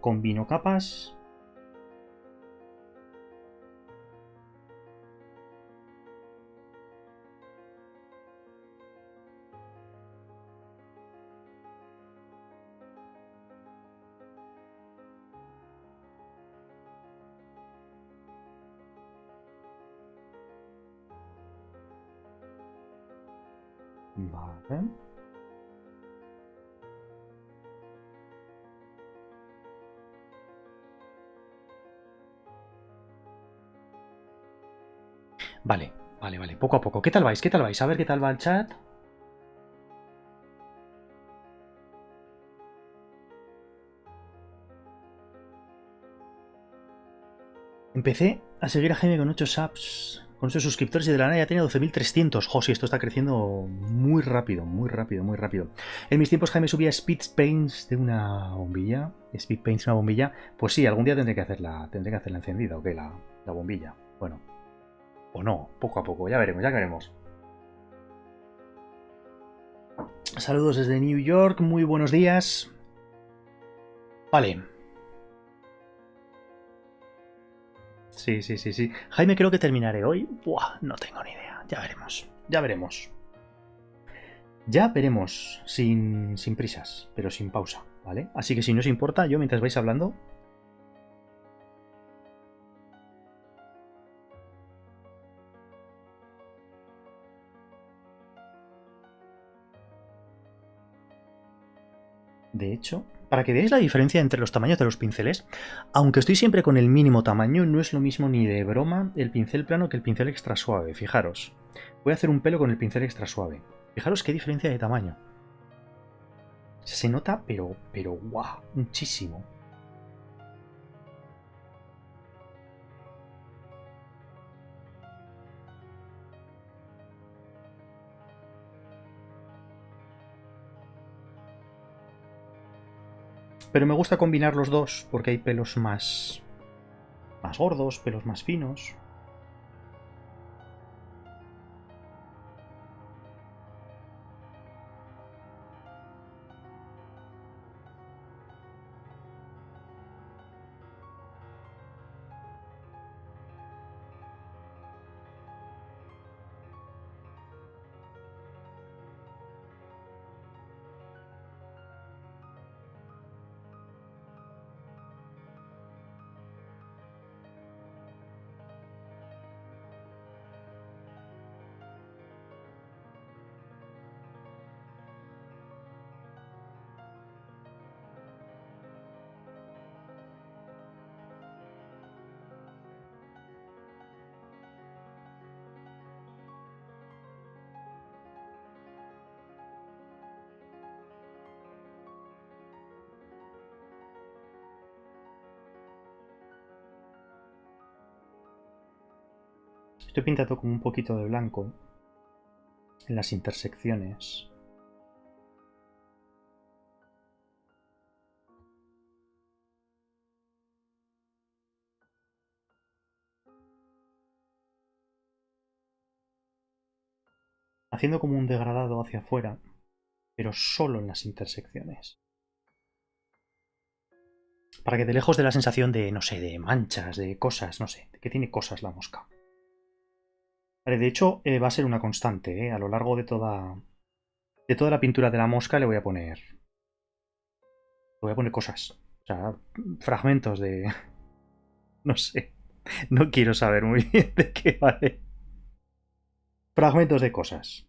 combino capas. Vale. Vale, vale, vale, poco a poco. ¿Qué tal vais? ¿Qué tal vais? A ver qué tal va el chat. Empecé a seguir a Jaime con 8 subs, con 8 suscriptores y de la nada ya tenía 12.300. Josi, esto está creciendo muy rápido, muy rápido, muy rápido. En mis tiempos Jaime subía speed paints de una bombilla. Speed paints de una bombilla. Pues sí, algún día tendré que hacerla encendida, ¿ok? La bombilla. Bueno. O no, poco a poco, ya veremos, ya veremos. Saludos desde New York, muy buenos días. Vale. Sí, sí, sí, sí. Jaime, creo que terminaré hoy. Buah, no tengo ni idea. Ya veremos. Ya veremos. Ya veremos. Sin prisas, pero sin pausa, ¿vale? Así que si no os importa, yo mientras vais hablando. De hecho, para que veáis la diferencia entre los tamaños de los pinceles, aunque estoy siempre con el mínimo tamaño, no es lo mismo ni de broma el pincel plano que el pincel extra suave. Fijaros. Voy a hacer un pelo con el pincel extra suave. Fijaros qué diferencia de tamaño. Se nota, pero guau, muchísimo. Pero me gusta combinar los dos porque hay pelos más gordos, pelos más finos. Estoy pintando con un poquito de blanco en las intersecciones. Haciendo como un degradado hacia afuera, pero solo en las intersecciones. Para que de lejos de la sensación de, no sé, de manchas, de cosas, no sé, de que tiene cosas la mosca. Vale, de hecho, va a ser una constante, a lo largo de toda la pintura de la mosca le voy a poner cosas. O sea, fragmentos de... No sé. No quiero saber muy bien de qué vale. fragmentos de cosas.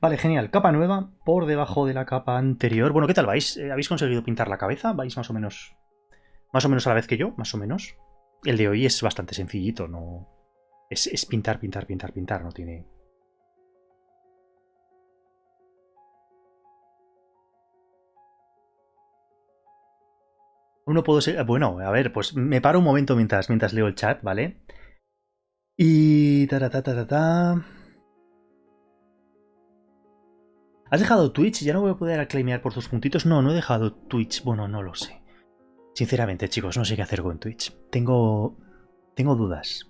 Vale, genial. Capa nueva por debajo de la capa anterior. Bueno, ¿qué tal vais? ¿Habéis conseguido pintar la cabeza? ¿Vais más o menos a la vez que yo? Más o menos. El de hoy es bastante sencillito, no... Es pintar, pintar, pintar, pintar, no tiene... Uno puedo ser... Bueno, a ver, pues me paro un momento mientras leo el chat, ¿vale? Y... Ta, ta, ta, ta, ta. ¿Has dejado Twitch? ¿Ya no voy a poder claimear por tus puntitos? No, no he dejado Twitch. Bueno, no lo sé. Sinceramente, chicos, no sé qué hacer con Twitch. Tengo dudas.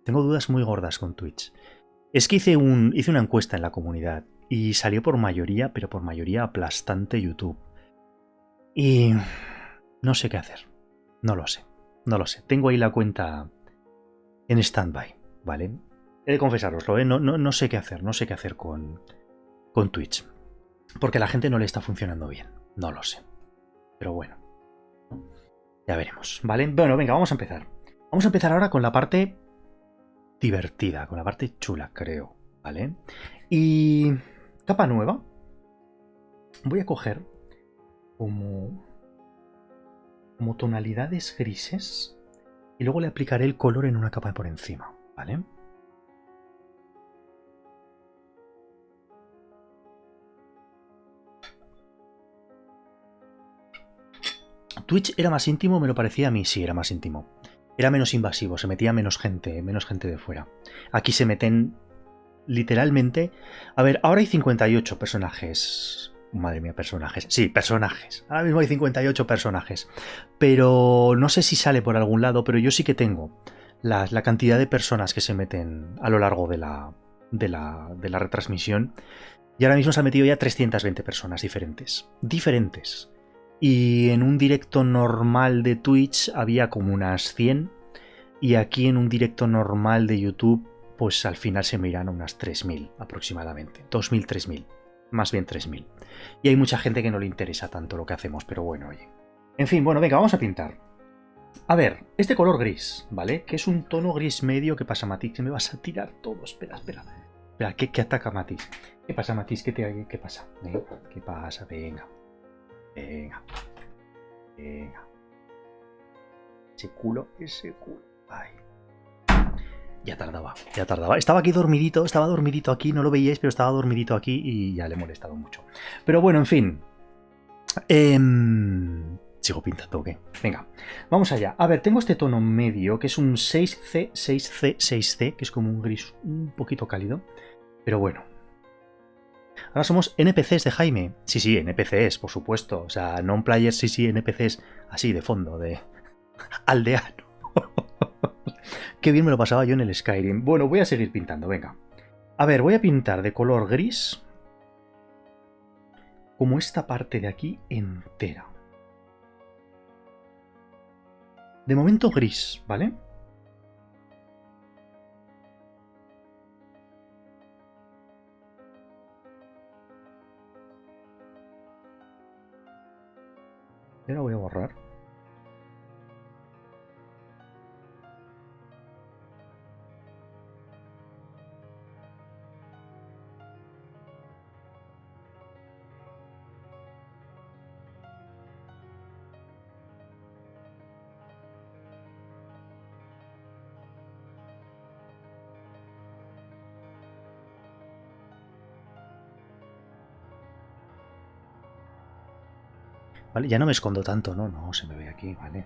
Tengo dudas muy gordas con Twitch. Es que hice una encuesta en la comunidad y salió por mayoría, pero por mayoría aplastante YouTube. Y no sé qué hacer. No lo sé. No lo sé. Tengo ahí la cuenta en stand-by, ¿vale? He de confesaroslo, ¿eh? No sé qué hacer. No sé qué hacer con Twitch. Porque a la gente no le está funcionando bien. No lo sé. Pero bueno. Ya veremos, ¿vale? Bueno, venga, vamos a empezar. Vamos a empezar ahora con la parte divertida, con la parte chula, creo, ¿vale? Y capa nueva. Voy a coger como, como tonalidades grises y luego le aplicaré el color en una capa por encima, ¿vale? Twitch era más íntimo, me lo parecía a mí, sí, era más íntimo. Era menos invasivo, se metía menos gente de fuera. Aquí se meten literalmente... A ver, ahora hay 58 personajes. Madre mía, personajes. Sí, personajes. Ahora mismo hay 58 personajes. Pero no sé si sale por algún lado, pero yo sí que tengo la cantidad de personas que se meten a lo largo de la retransmisión. Y ahora mismo se han metido ya 320 personas diferentes. Diferentes. Y en un directo normal de Twitch había como unas 100. Y aquí en un directo normal de YouTube, pues al final se me irán a unas 3.000 aproximadamente. 2.000, 3.000. Más bien 3.000. Y hay mucha gente que no le interesa tanto lo que hacemos, pero bueno, oye. En fin, bueno, venga, vamos a pintar. A ver, este color gris, ¿vale? Que es un tono gris medio. ¿Qué pasa, Matiz? Que me vas a tirar todo. Espera, espera. Espera, ¿qué ataca Matiz? ¿Qué pasa, Matiz? ¿Qué pasa? ¿Qué pasa? Venga. Venga. Venga. Ese culo, ese culo. Ay. Ya tardaba, ya tardaba. Estaba aquí dormidito, estaba dormidito aquí, no lo veíais, pero estaba dormidito aquí y ya le he molestado mucho. Pero bueno, en fin. ¿Sigo pintando o qué? Venga, vamos allá. A ver, tengo este tono medio, que es un 6C, 6C, 6C, que es como un gris un poquito cálido. Pero bueno. Ahora somos NPCs de Jaime. Sí, sí, NPCs, por supuesto. O sea, non-players, sí, sí, NPCs así de fondo, de aldeano. Qué bien me lo pasaba yo en el Skyrim. Bueno, voy a seguir pintando, venga. A ver, voy a pintar de color gris como esta parte de aquí entera. De momento gris, ¿vale? Y ahora voy a borrar. Vale, ya no me escondo tanto, no, no, se me ve aquí, vale.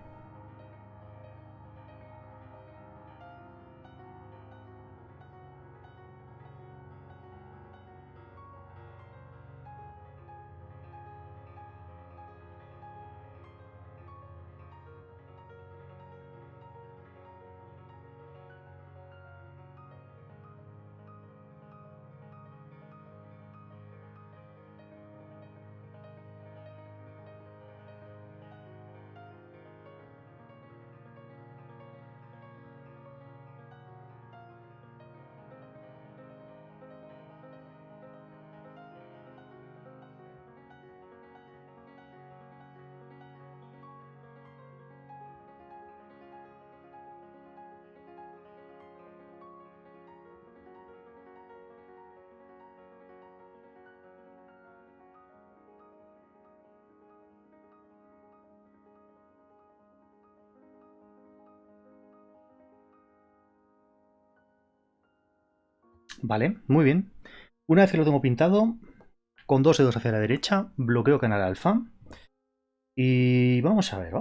Vale, muy bien. Una vez que lo tengo pintado, con dos dedos hacia la derecha, bloqueo canal alfa. Y vamos a ver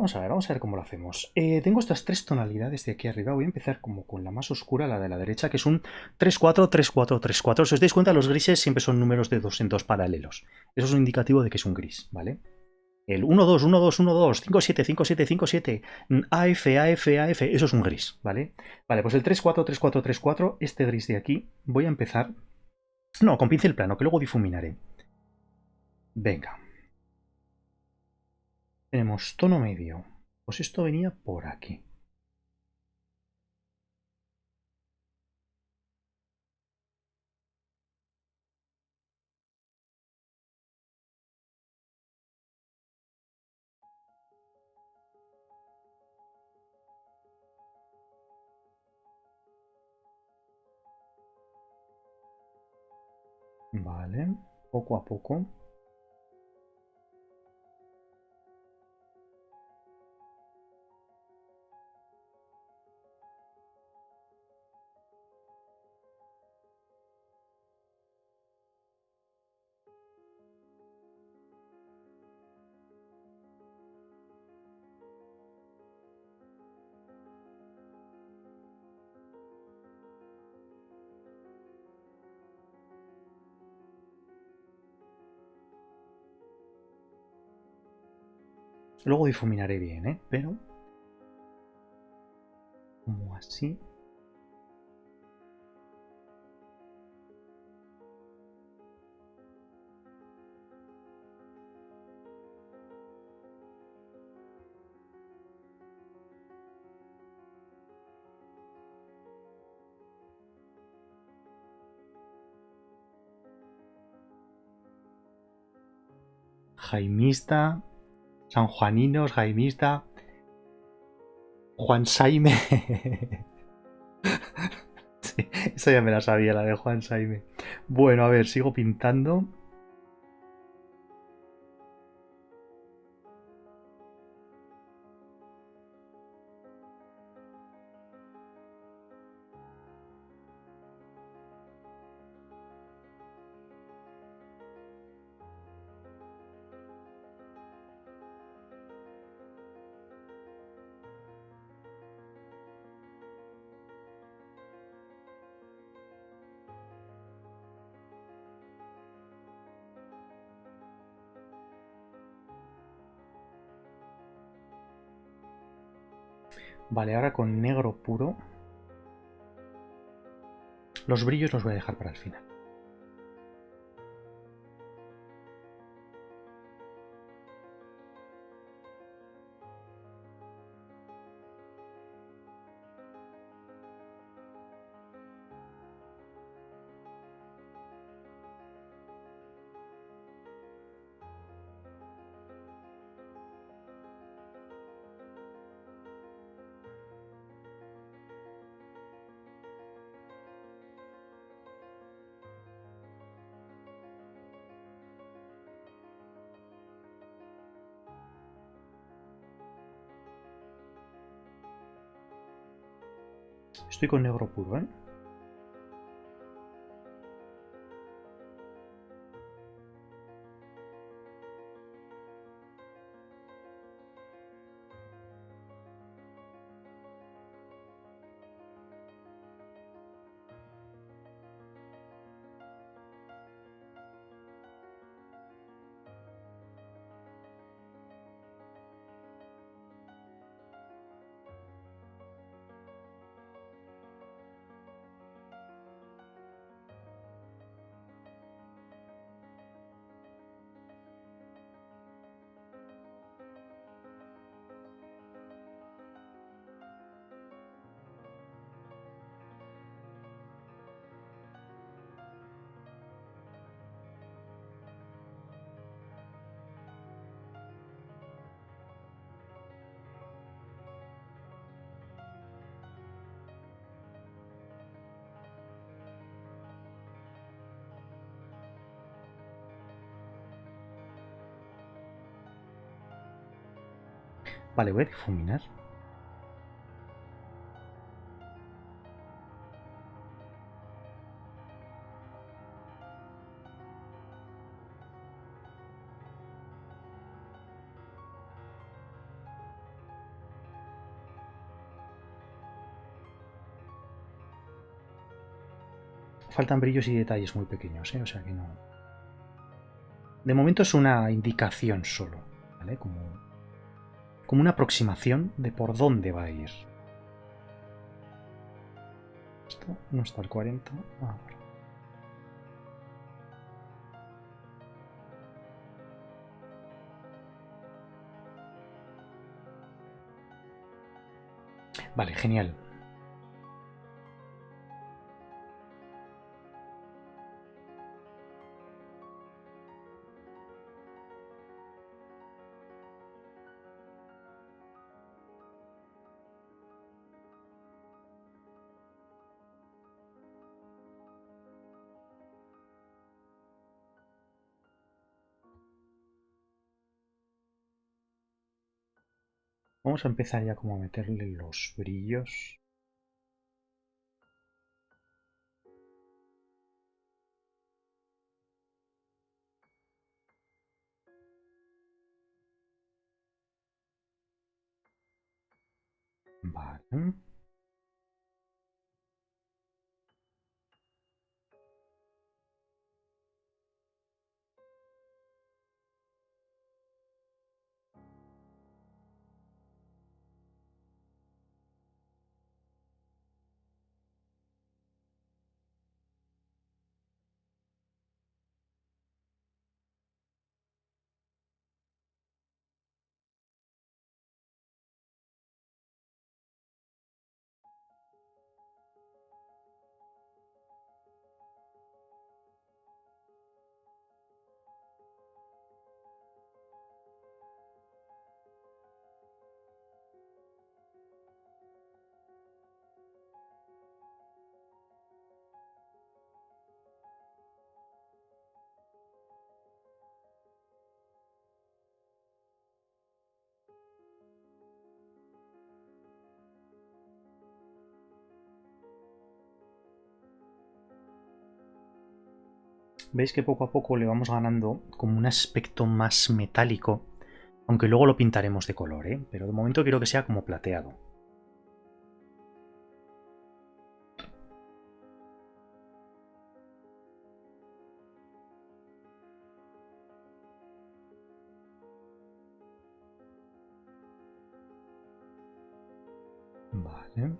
cómo lo hacemos. Tengo estas tres tonalidades de aquí arriba. Voy a empezar como con la más oscura, la de la derecha, que es un 3-4, 3-4, 3-4. Si os dais cuenta, los grises siempre son números de 2 en 2 paralelos. Eso es un indicativo de que es un gris, ¿vale? El 1-2, 1-2, 1-2, 5-7, 5-7, 5-7, AF, AF, AF, eso es un gris, ¿vale? Vale, pues el 3-4, 3-4, 3-4, este gris de aquí, voy a empezar... No, con pincel plano, que luego difuminaré. Venga. Tenemos tono medio. Pues esto venía por aquí. Vale, poco a poco. Luego difuminaré bien, ¿eh? Pero... como así. Jaimista, sanjuaninos, jaimista, Juan Saime. Sí, esa ya me la sabía, la de Juan Saime. Bueno, a ver, sigo pintando. Vale, ahora con negro puro. Los brillos los voy a dejar para el final. Estoy con negro puro, ¿eh? Vale, voy a difuminar. faltan brillos y detalles muy pequeños, ¿eh? O sea que no. De momento es una indicación solo, ¿vale? Como una aproximación de por dónde va a ir. Esto no está al 40. Ahora. Vale, genial. Vamos a empezar ya como a meterle los brillos. Vale. Veis que poco a poco le vamos ganando como un aspecto más metálico, aunque luego lo pintaremos de color, ¿eh? Pero de momento quiero que sea como plateado. Vale.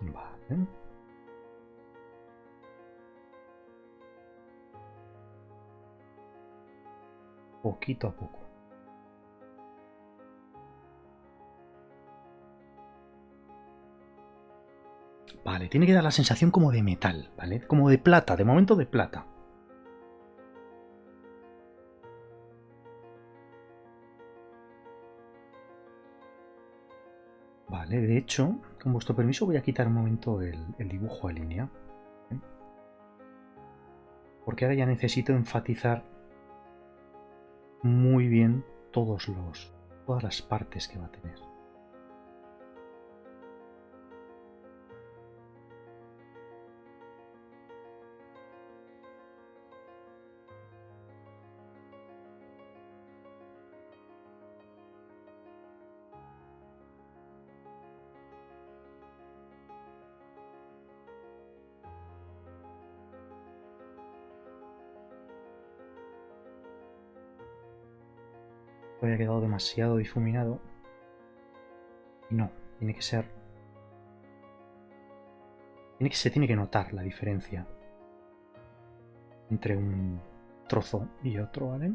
Vale. Poquito a poco. Vale, tiene que dar la sensación como de metal, ¿vale? Como de plata, de momento de plata. Vale, de hecho, con vuestro permiso voy a quitar un momento el dibujo a línea. ¿Eh? Porque ahora ya necesito enfatizar muy bien todas las partes que va a tener. Había quedado demasiado difuminado. Y no, tiene que ser... se tiene que notar la diferencia entre un trozo y otro, ¿vale?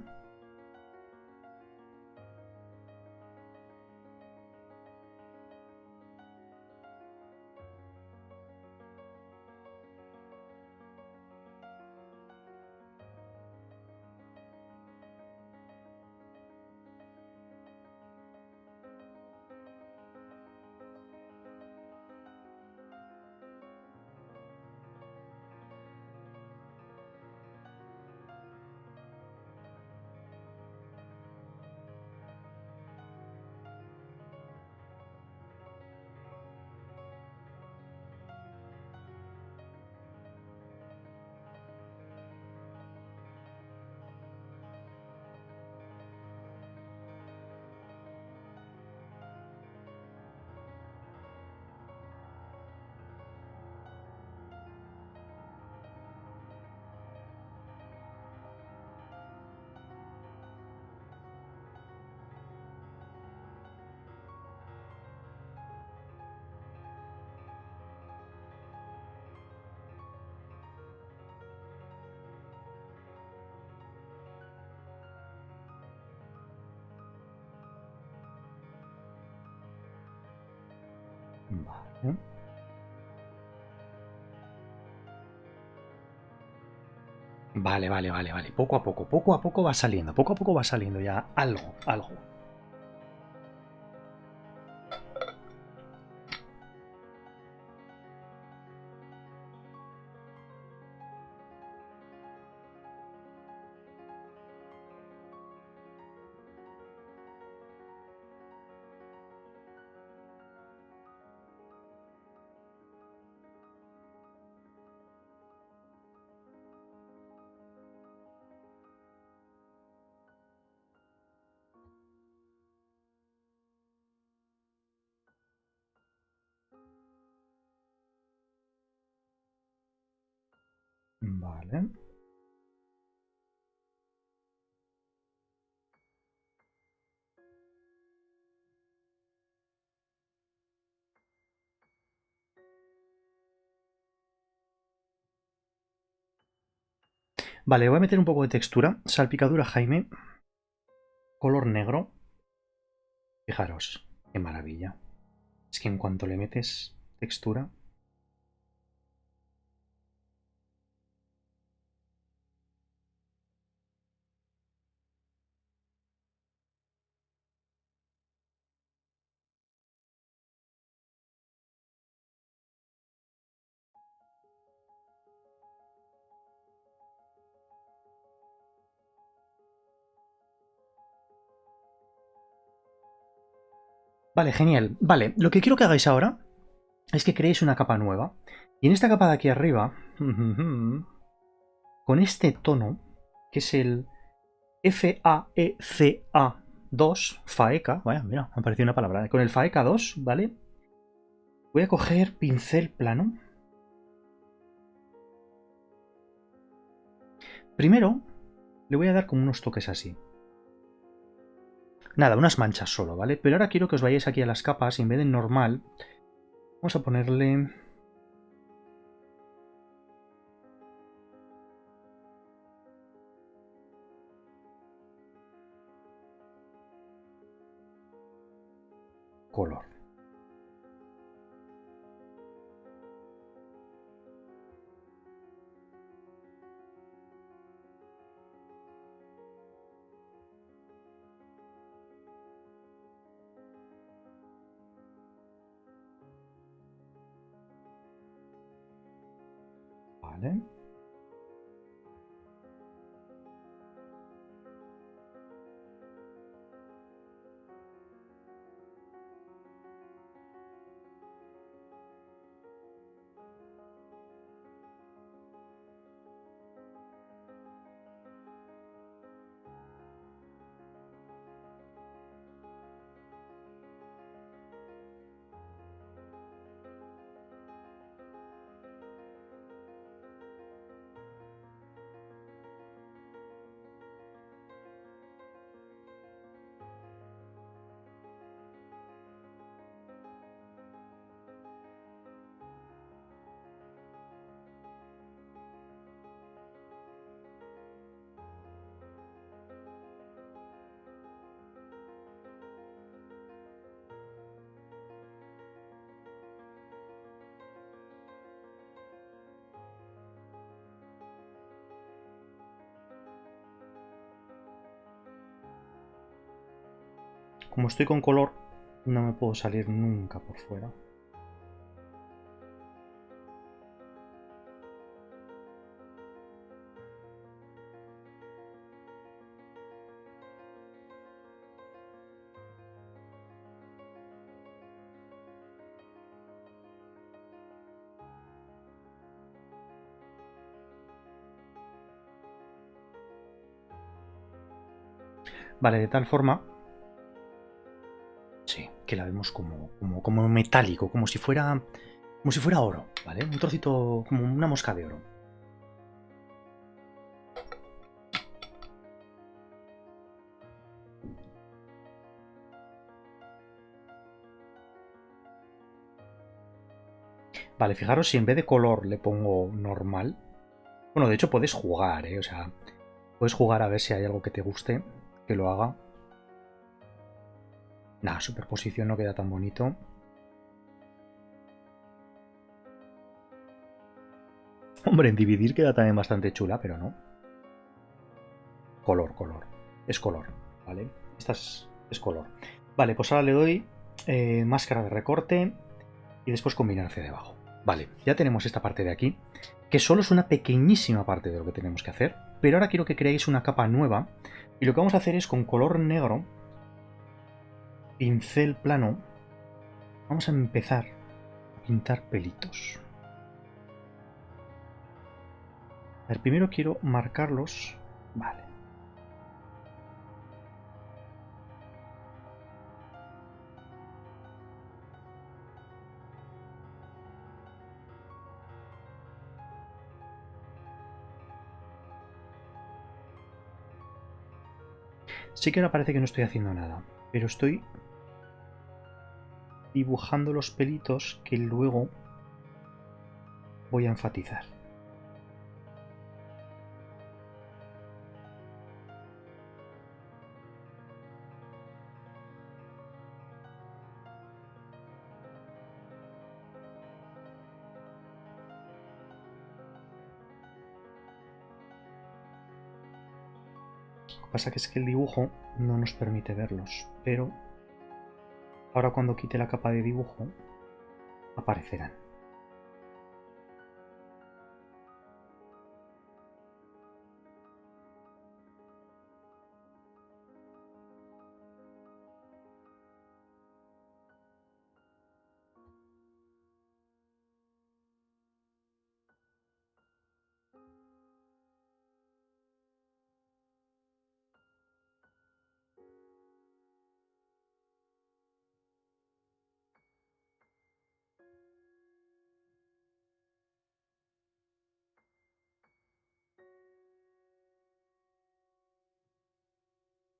Vale. Vale. Poco a poco va saliendo. Poco a poco va saliendo ya algo. Vale. Vale, voy a meter un poco de textura. Salpicadura Jaime. Color negro. Fijaros, qué maravilla. Es que en cuanto le metes textura... Vale, genial. Vale, lo que quiero que hagáis ahora es que creéis una capa nueva. Y en esta capa de aquí arriba, con este tono, que es el FAECA2, FAECA, vaya, mira, me ha parecido una palabra. Con el FAECA2, ¿vale? Voy a coger pincel plano. Primero, le voy a dar como unos toques así. Nada, unas manchas solo, ¿vale? Pero ahora quiero que os vayáis aquí a las capas y en vez de normal, vamos a ponerle... color. Vale. Como estoy con color, no me puedo salir nunca por fuera. Vale, de tal forma... Sí, que la vemos como metálico, como si fuera oro, ¿vale? Un trocito, como una mosca de oro. Vale, fijaros si en vez de color le pongo normal. Bueno, de hecho puedes jugar, ¿eh? O sea, puedes jugar a ver si hay algo que te guste, que lo haga. Nah, superposición no queda tan bonito. Hombre, en dividir queda también bastante chula, pero no. Color, color. Es color, ¿vale? Esta es color. Vale, pues ahora le doy máscara de recorte y después combinar hacia debajo. Vale, ya tenemos esta parte de aquí, que solo es una pequeñísima parte de lo que tenemos que hacer, pero ahora quiero que creéis una capa nueva y lo que vamos a hacer es con color negro, pincel plano, vamos a empezar a pintar pelitos. A ver, primero quiero marcarlos. Vale. Sí que ahora parece que no estoy haciendo nada, pero estoy dibujando los pelitos que luego voy a enfatizar. Lo que pasa que es que el dibujo no nos permite verlos, pero ahora cuando quite la capa de dibujo aparecerán.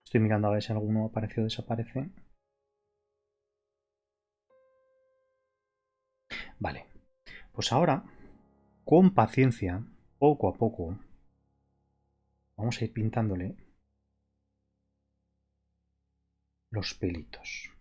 Estoy mirando a ver si alguno aparece o desaparece. Vale, pues ahora, con paciencia, poco a poco, vamos a ir pintándole los pelitos.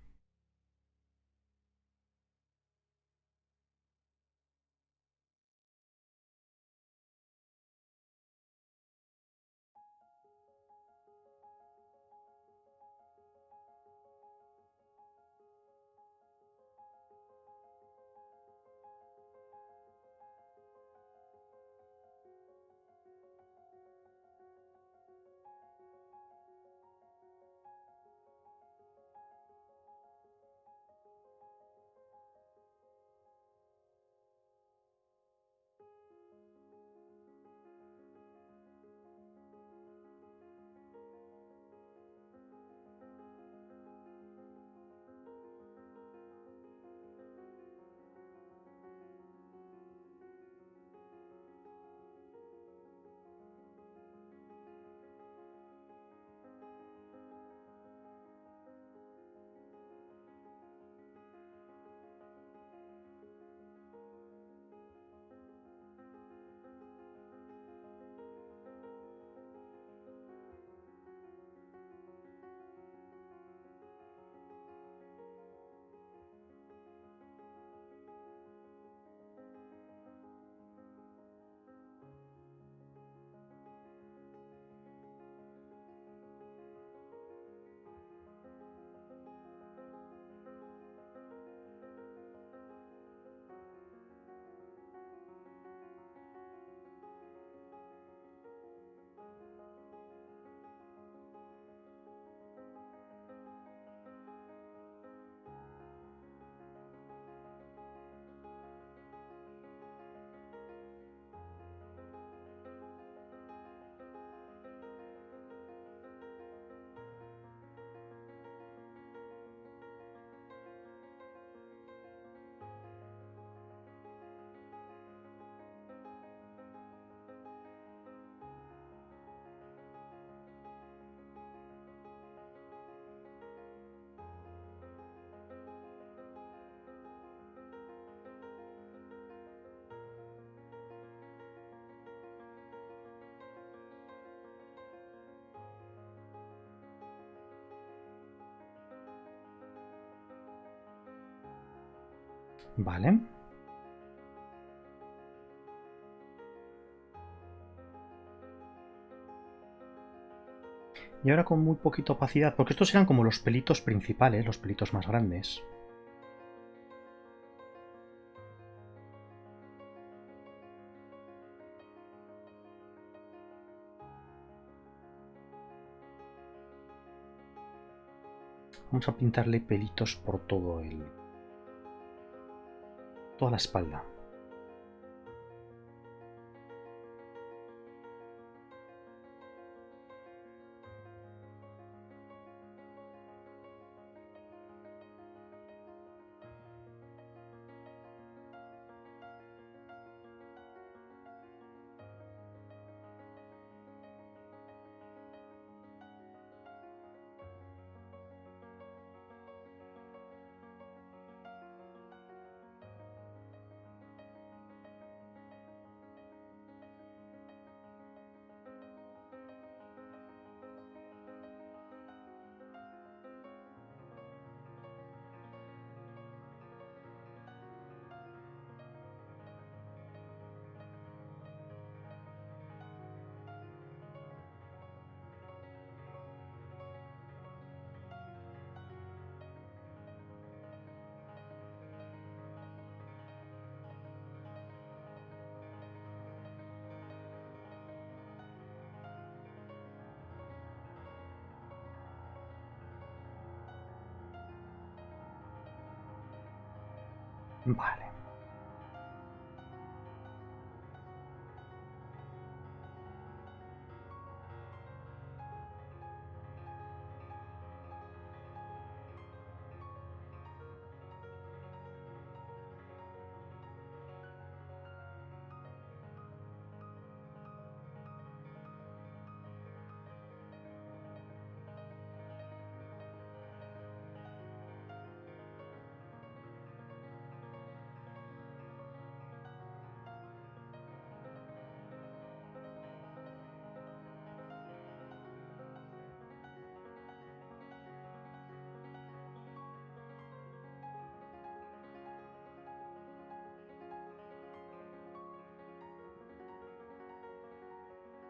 Vale. Y ahora con muy poquita opacidad, porque estos eran como los pelitos principales, los pelitos más grandes. Vamos a pintarle pelitos por todo toda la espalda. Vale.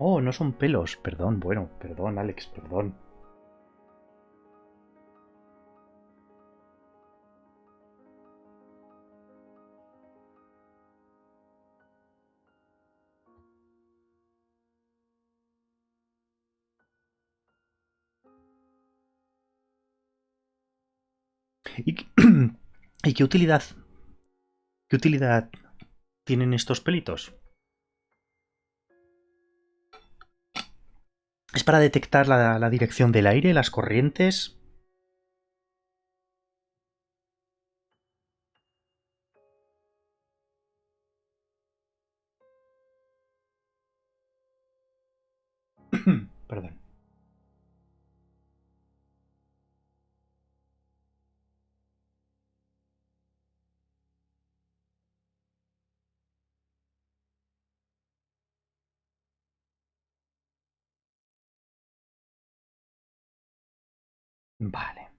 Oh, no son pelos. Perdón, bueno, perdón, Alex, perdón. ¿Y, ¿y qué utilidad tienen estos pelitos? ¿Es para detectar la dirección del aire, las corrientes? Perdón. Vale.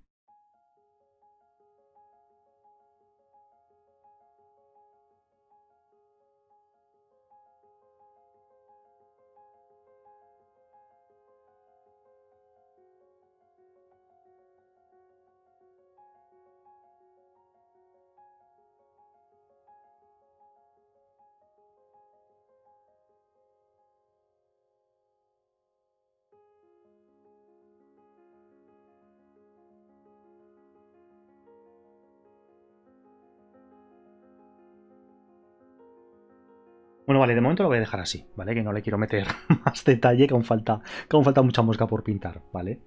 Bueno, vale, de momento lo voy a dejar así, ¿vale? Que no le quiero meter más detalle, que aún falta mucha mosca por pintar, ¿vale?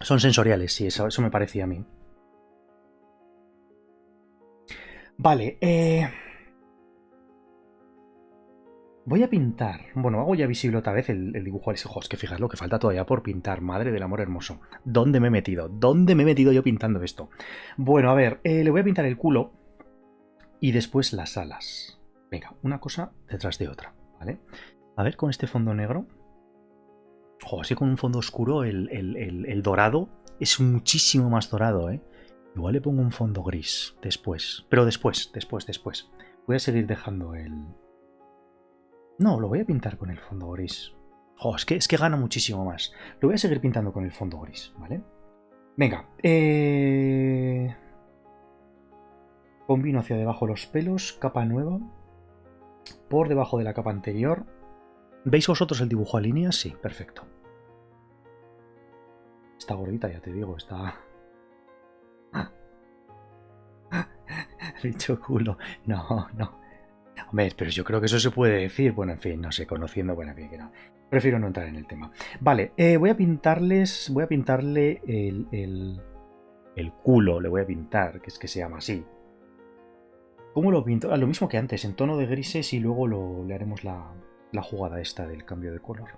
Son sensoriales, sí, eso me parecía a mí. Vale, voy a pintar. Bueno, hago ya visible otra vez el dibujo al ojos, que fijas lo que falta todavía por pintar. Madre del amor hermoso. ¿Dónde me he metido? ¿Dónde me he metido yo pintando esto? Bueno, a ver, le voy a pintar el culo y después las alas. Venga, una cosa detrás de otra, ¿vale? A ver, con este fondo negro. Ojo, así con un fondo oscuro, el dorado es muchísimo más dorado, ¿eh? Igual le pongo un fondo gris después. Pero después. Voy a seguir dejando el... No, lo voy a pintar con el fondo gris. Jo, es que gana muchísimo más. Lo voy a seguir pintando con el fondo gris, ¿vale? Venga. Combino hacia debajo los pelos, capa nueva. Por debajo de la capa anterior. ¿Veis vosotros el dibujo a líneas? Sí, perfecto. Está gordita, ya te digo, está... Bicho culo. No, no. Hombre, pero yo creo que eso se puede decir. Bueno, en fin, no sé, conociendo, bueno, en fin, que no. Prefiero no entrar en el tema. Vale, voy a pintarle el culo, le voy a pintar, que es que se llama así. ¿Cómo lo pinto? Ah, lo mismo que antes, en tono de grises y luego le haremos la jugada esta del cambio de color.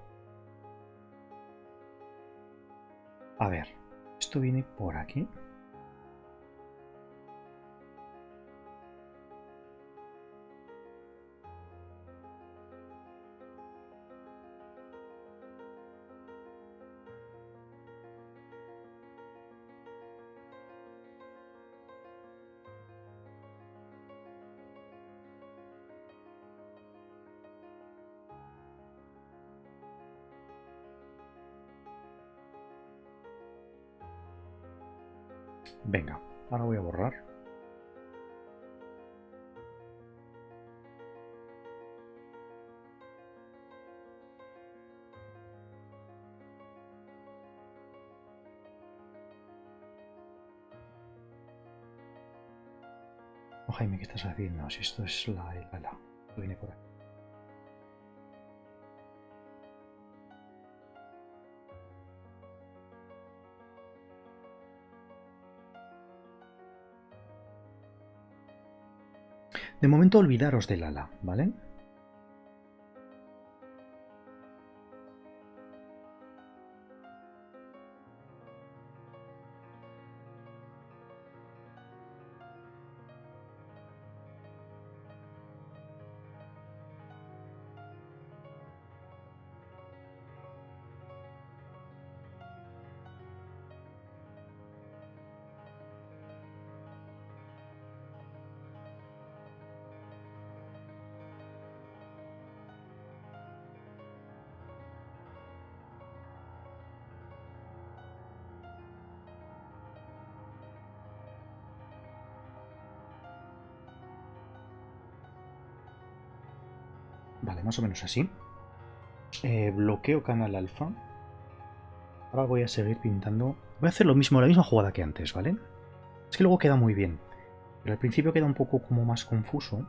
A ver, esto viene por aquí. Venga, ahora voy a borrar. Oh, Jaime, ¿qué estás haciendo? Si esto es el ala. Esto viene por aquí. De momento olvidaros del ala, ¿vale? Vale, más o menos así. Bloqueo canal alfa. Ahora voy a seguir pintando. Voy a hacer lo mismo, la misma jugada que antes, ¿vale? Es que luego queda muy bien. Pero al principio queda un poco como más confuso.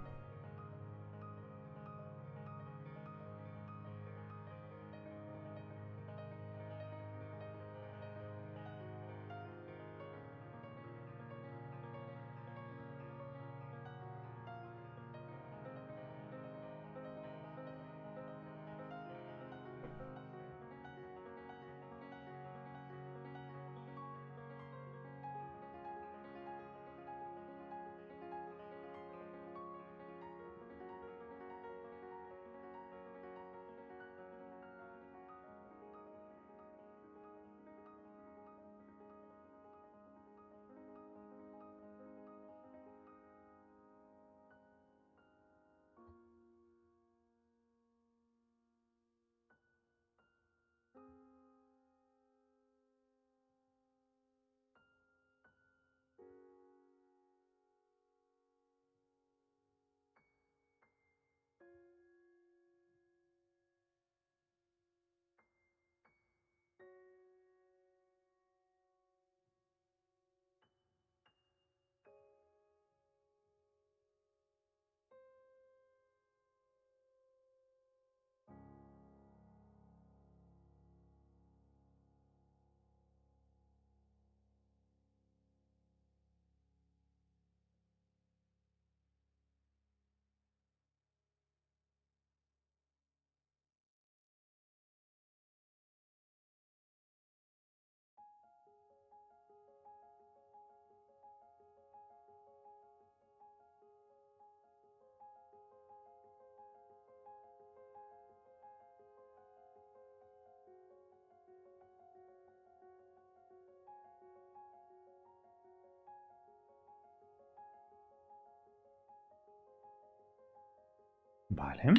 Vale.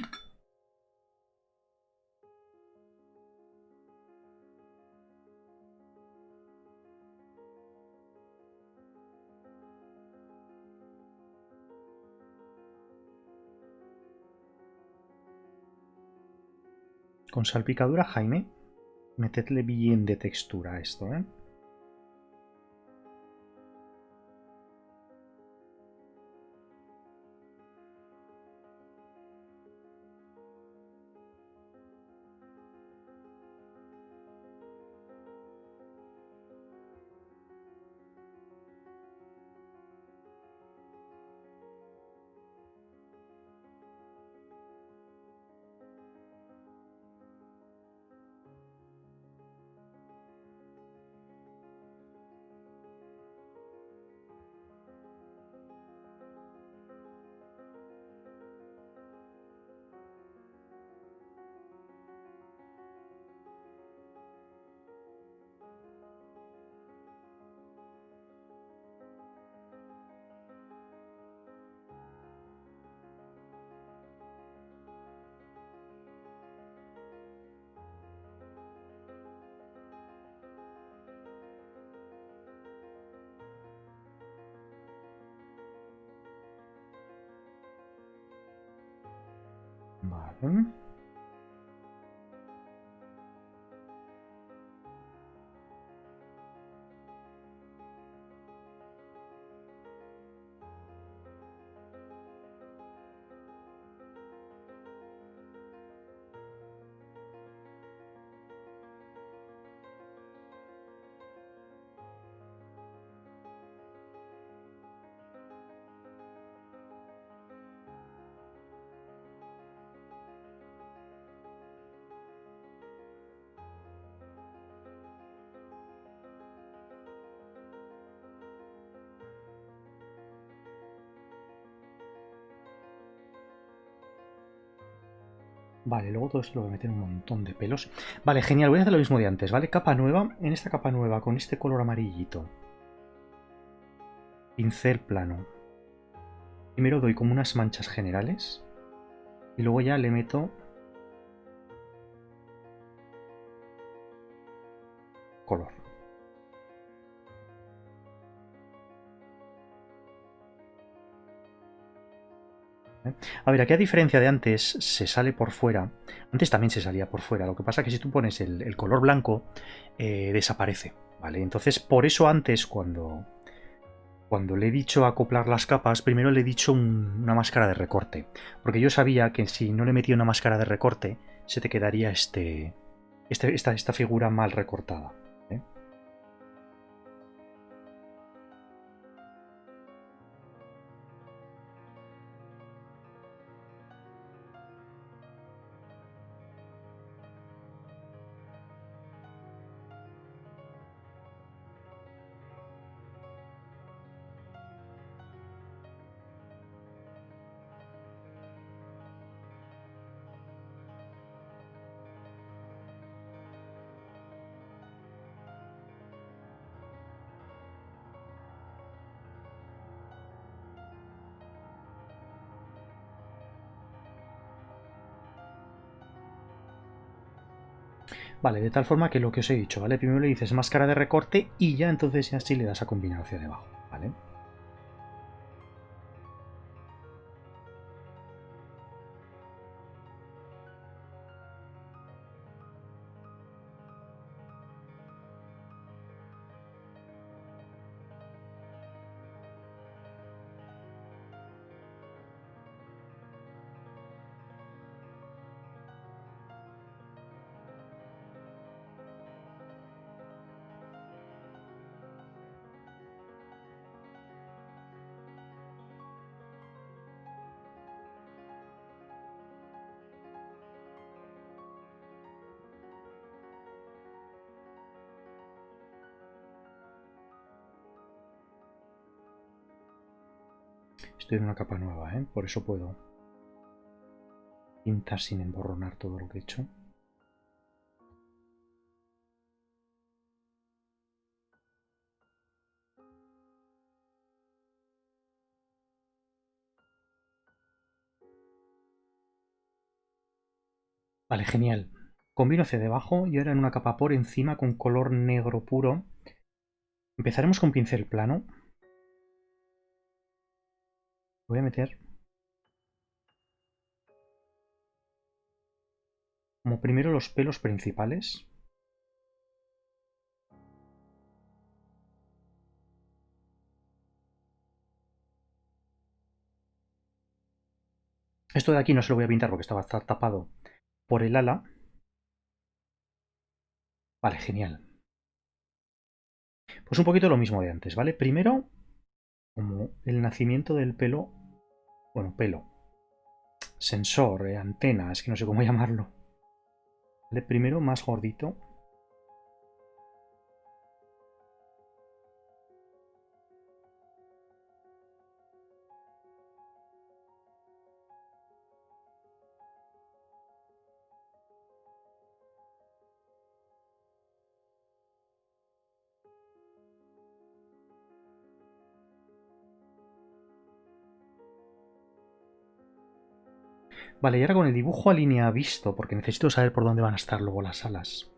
Con salpicadura, Jaime, metedle bien de textura a esto, ¿eh? Vale. Vale, luego todo esto lo voy a meter un montón de pelos. Vale, genial, voy a hacer lo mismo de antes, ¿vale? Capa nueva, en esta capa nueva, con este color amarillito. Pincel plano. Primero doy como unas manchas generales. Y luego ya le meto color. A ver, aquí a diferencia de antes, se sale por fuera. Antes también se salía por fuera. Lo que pasa es que si tú pones el color blanco, desaparece, ¿vale? Entonces, por eso antes, cuando le he dicho acoplar las capas, primero le he dicho una máscara de recorte. Porque yo sabía que si no le metía una máscara de recorte, se te quedaría esta figura mal recortada. ¿Eh? Vale, de tal forma que lo que os he dicho, ¿vale? Primero le dices máscara de recorte y ya entonces ya sí le das a combinar hacia debajo, ¿vale? Estoy en una capa nueva, ¿eh? Por eso puedo pintar sin emborronar todo lo que he hecho. Vale, genial. Combino hacia debajo y ahora en una capa por encima con color negro puro. Empezaremos con pincel plano. Voy a meter como primero los pelos principales. Esto de aquí no se lo voy a pintar porque estaba tapado por el ala. Vale, genial. Pues un poquito lo mismo de antes, ¿vale? Primero, como el nacimiento del pelo. Bueno, pelo. Sensor, antena, es que no sé cómo llamarlo. ¿Vale? Primero más gordito. Vale, y ahora con el dibujo a línea visto, porque necesito saber por dónde van a estar luego las alas.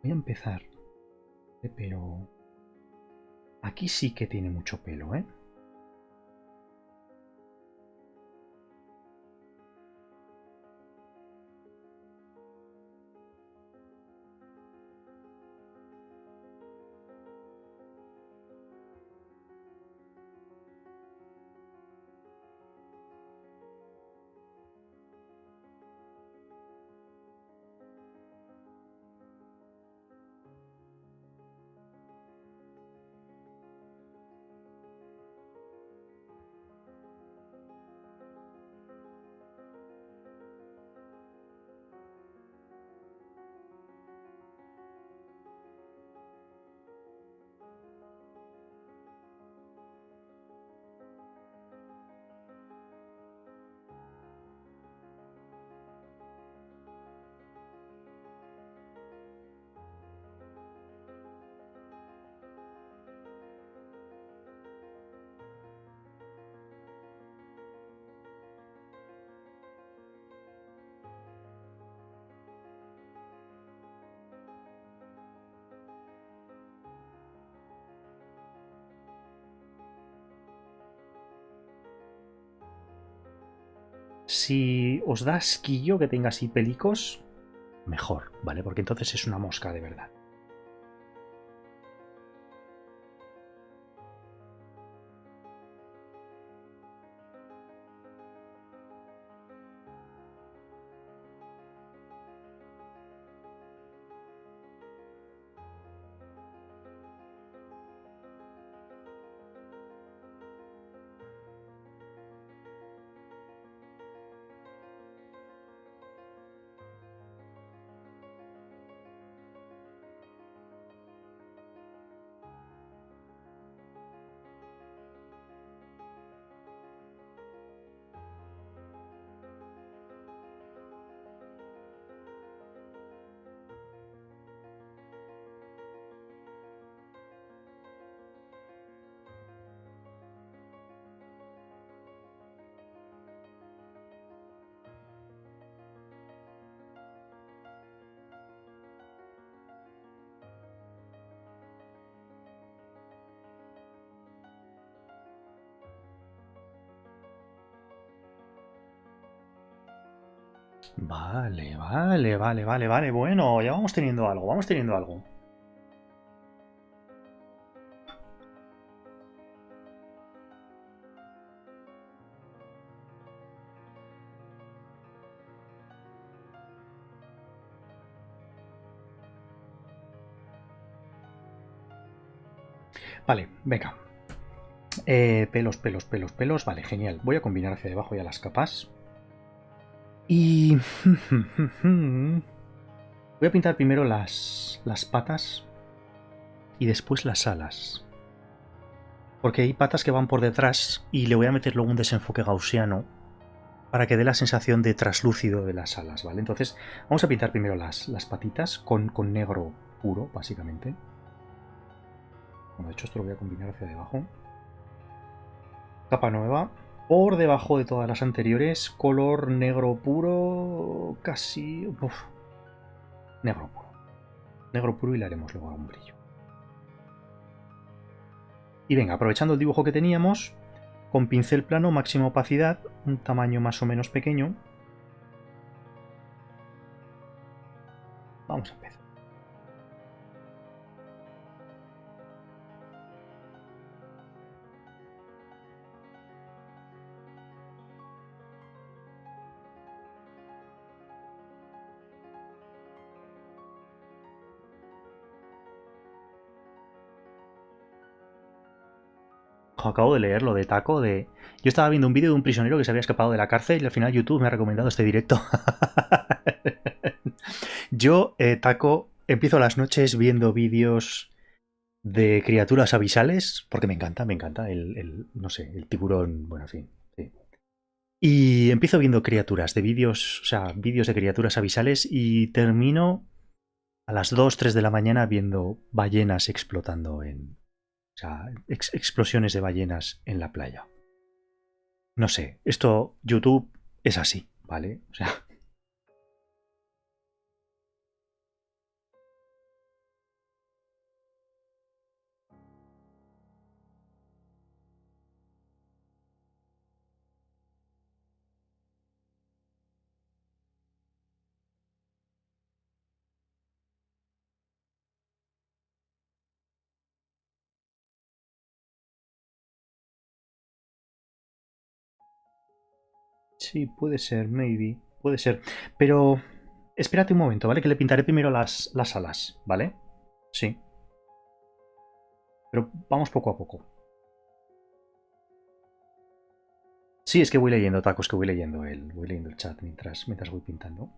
Voy a empezar. Pero aquí sí que tiene mucho pelo, ¿eh? Si os da asquillo que tenga así pelicos, mejor, ¿vale? Porque entonces es una mosca de verdad. Vale, vale, vale, vale, vale. Bueno, ya vamos teniendo algo, vamos teniendo algo. Vale, venga. Pelos, pelos, pelos, pelos. Vale, genial. Voy a combinar hacia debajo ya las capas. Y... voy a pintar primero las patas y después las alas. Porque hay patas que van por detrás y le voy a meter luego un desenfoque gaussiano para que dé la sensación de traslúcido de las alas, ¿vale? Entonces vamos a pintar primero las patitas con negro puro, básicamente. Bueno, de hecho esto lo voy a combinar hacia debajo. Capa nueva. Por debajo de todas las anteriores, color negro puro, casi... Uf, negro puro. Negro puro y le haremos luego un brillo. Y venga, aprovechando el dibujo que teníamos, con pincel plano, máxima opacidad, un tamaño más o menos pequeño. Vamos a empezar. Acabo de leer lo de Taco de... Yo estaba viendo un vídeo de un prisionero que se había escapado de la cárcel y al final YouTube me ha recomendado este directo. Yo, Taco, empiezo las noches viendo vídeos de criaturas abisales, porque me encanta no sé, el tiburón, bueno, en fin. Sí. Y empiezo viendo criaturas de vídeos, o sea, vídeos de criaturas abisales y termino a las 2 3 de la mañana viendo ballenas explotando en... O sea, explosiones de ballenas en la playa. No sé, esto, YouTube es así, ¿vale? O sea, sí, puede ser, maybe, puede ser. Pero espérate un momento, ¿vale? Que le pintaré primero las alas, ¿vale? Sí, pero vamos poco a poco. Sí, es que voy leyendo, tacos, que voy leyendo el chat mientras voy pintando.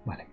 Vale.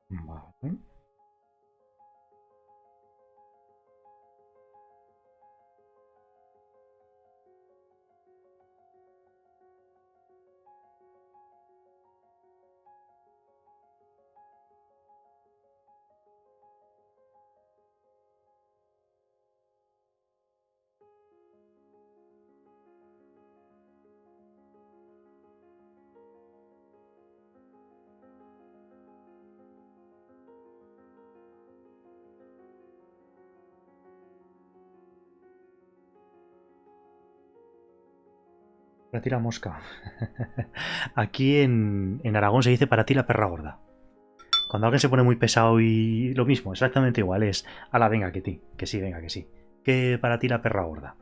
Vale. Para ti la mosca. Aquí en Aragón se dice para ti la perra gorda. Cuando alguien se pone muy pesado y lo mismo, exactamente igual es. Ala, venga, que ti. Que sí, venga, que sí. Que para ti la perra gorda.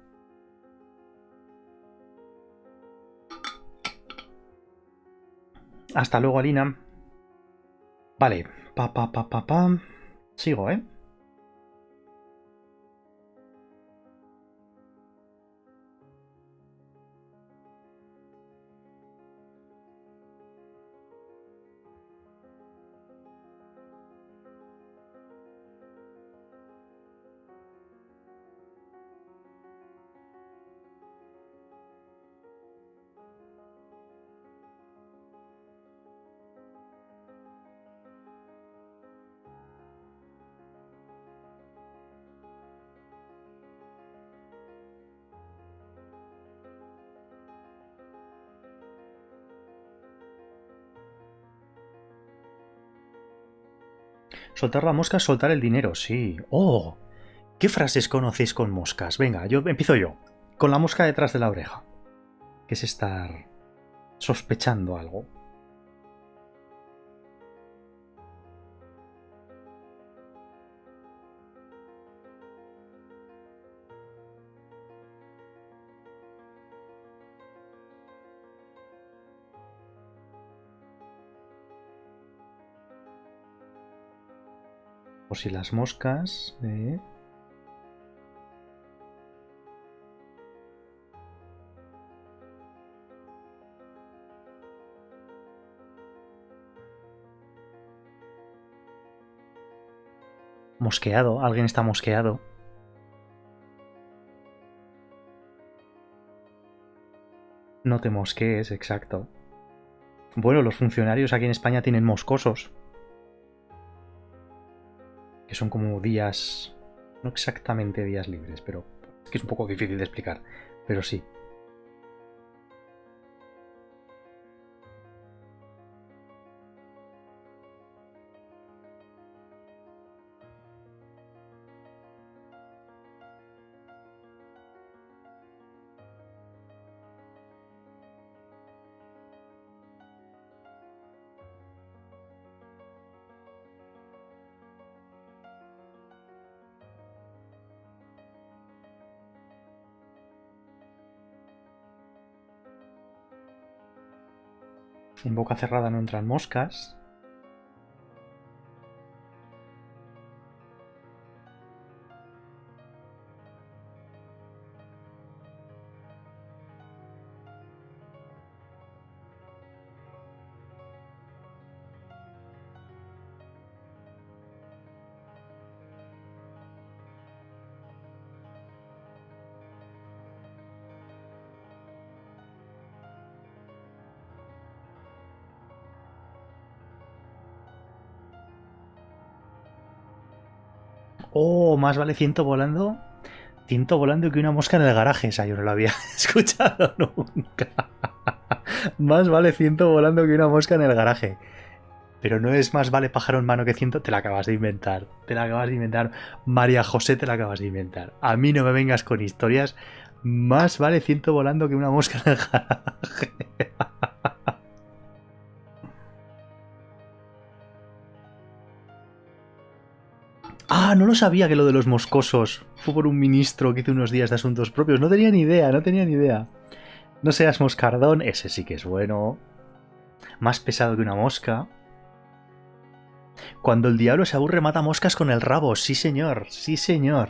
Hasta luego, Alina. Vale. Pa. Sigo, ¿eh? Soltar la mosca es soltar el dinero, sí. ¡Oh! ¿Qué frases conocéis con moscas? Venga, empiezo yo. Con la mosca detrás de la oreja. Que es estar sospechando algo. O si las moscas... Mosqueado, alguien está mosqueado. No te mosquees, exacto. Bueno, los funcionarios aquí en España tienen moscosos. Que son como días... No exactamente días libres, pero... Es que es un poco difícil de explicar. Pero sí. En boca cerrada no entran moscas. Oh, más vale ciento volando. Ciento volando que una mosca en el garaje. Esa yo no la había escuchado nunca. Más vale ciento volando que una mosca en el garaje. Pero no es más vale pájaro en mano que ciento, te la acabas de inventar. Te la acabas de inventar. María José te la acabas de inventar. A mí no me vengas con historias. Más vale ciento volando que una mosca en el garaje. Ah, no lo sabía que lo de los moscosos fue por un ministro que hizo unos días de asuntos propios. No tenía ni idea, no tenía ni idea. No seas moscardón, ese sí que es bueno. Más pesado que una mosca. Cuando el diablo se aburre mata moscas con el rabo. Sí, señor, sí, señor.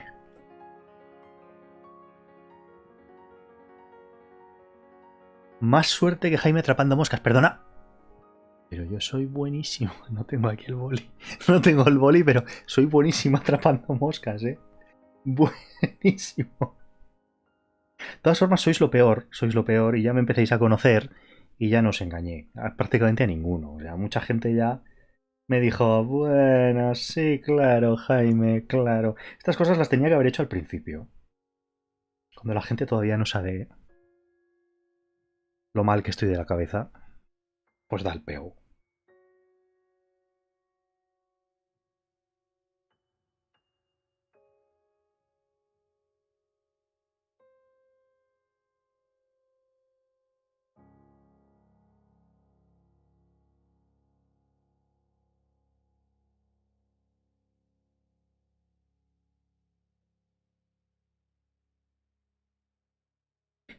Más suerte que Jaime atrapando moscas. Perdona. Pero yo soy buenísimo. No tengo aquí el boli. No tengo el boli, pero soy buenísimo atrapando moscas, ¿eh? Buenísimo. De todas formas, sois lo peor y ya me empecéis a conocer y ya no os engañé. Prácticamente a ninguno. O sea, mucha gente ya me dijo, bueno, sí, claro, Jaime, claro. Estas cosas las tenía que haber hecho al principio. Cuando la gente todavía no sabe lo mal que estoy de la cabeza, pues da el pego.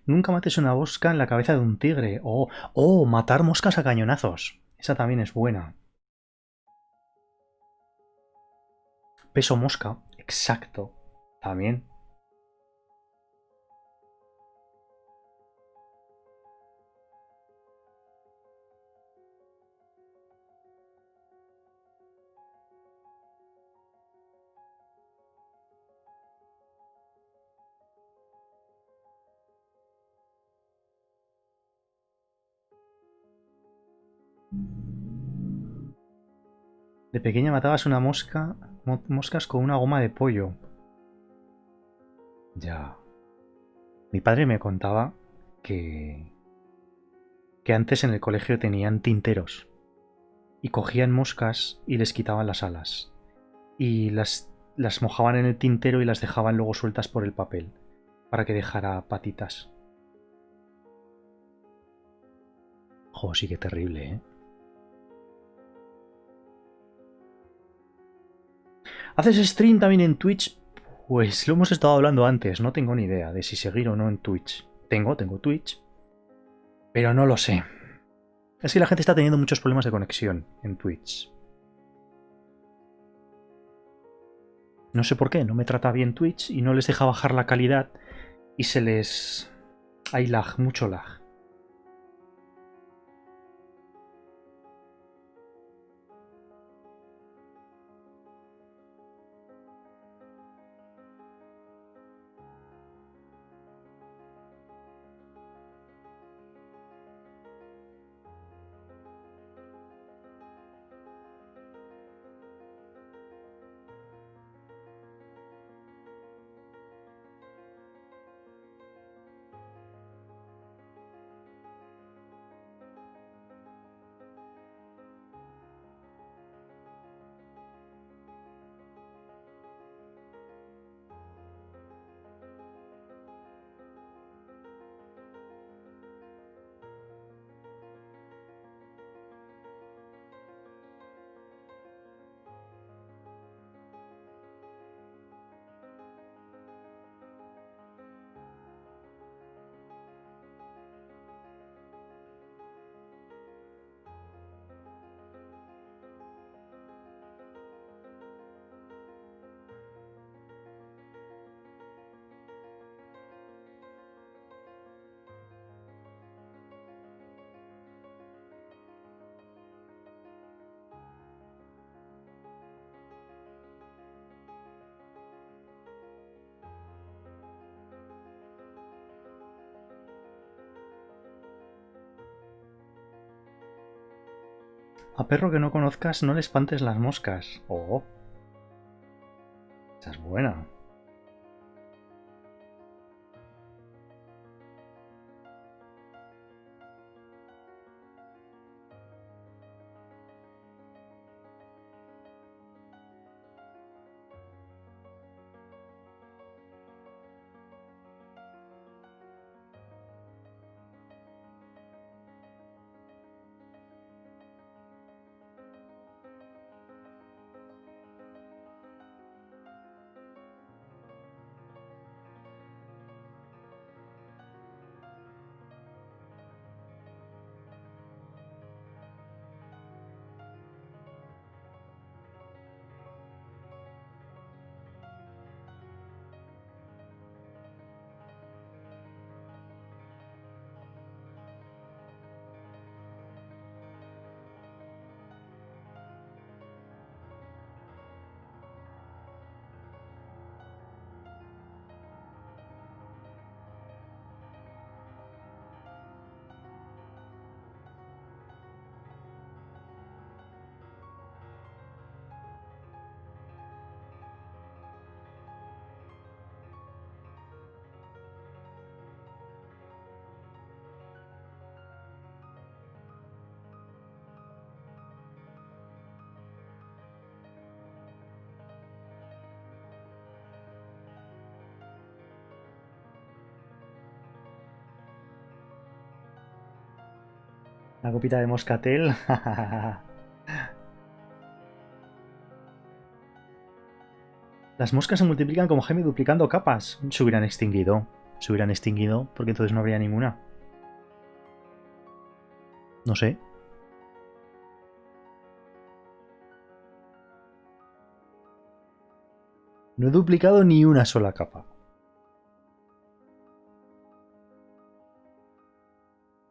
Nunca mates una mosca en la cabeza de un tigre. Oh, matar moscas a cañonazos. Esa también es buena. Peso mosca. Exacto. También. De pequeña matabas una moscas con una goma de pollo. Ya. Mi padre me contaba que, que antes en el colegio tenían tinteros y cogían moscas y les quitaban las alas. Y las mojaban en el tintero y las dejaban luego sueltas por el papel para que dejara patitas. Jo, sí que terrible, ¿eh? ¿Haces stream también en Twitch? Pues lo hemos estado hablando antes, no tengo ni idea de si seguir o no en Twitch. Tengo Twitch, pero no lo sé. Es que la gente está teniendo muchos problemas de conexión en Twitch. No sé por qué, no me trata bien Twitch y no les deja bajar la calidad y se les... hay lag, mucho lag. A perro que no conozcas no le espantes las moscas. Oh, esa es buena. Una copita de moscatel. Las moscas se multiplican como geme duplicando capas. Se hubieran extinguido. Se hubieran extinguido porque entonces no habría ninguna. No sé. No he duplicado ni una sola capa.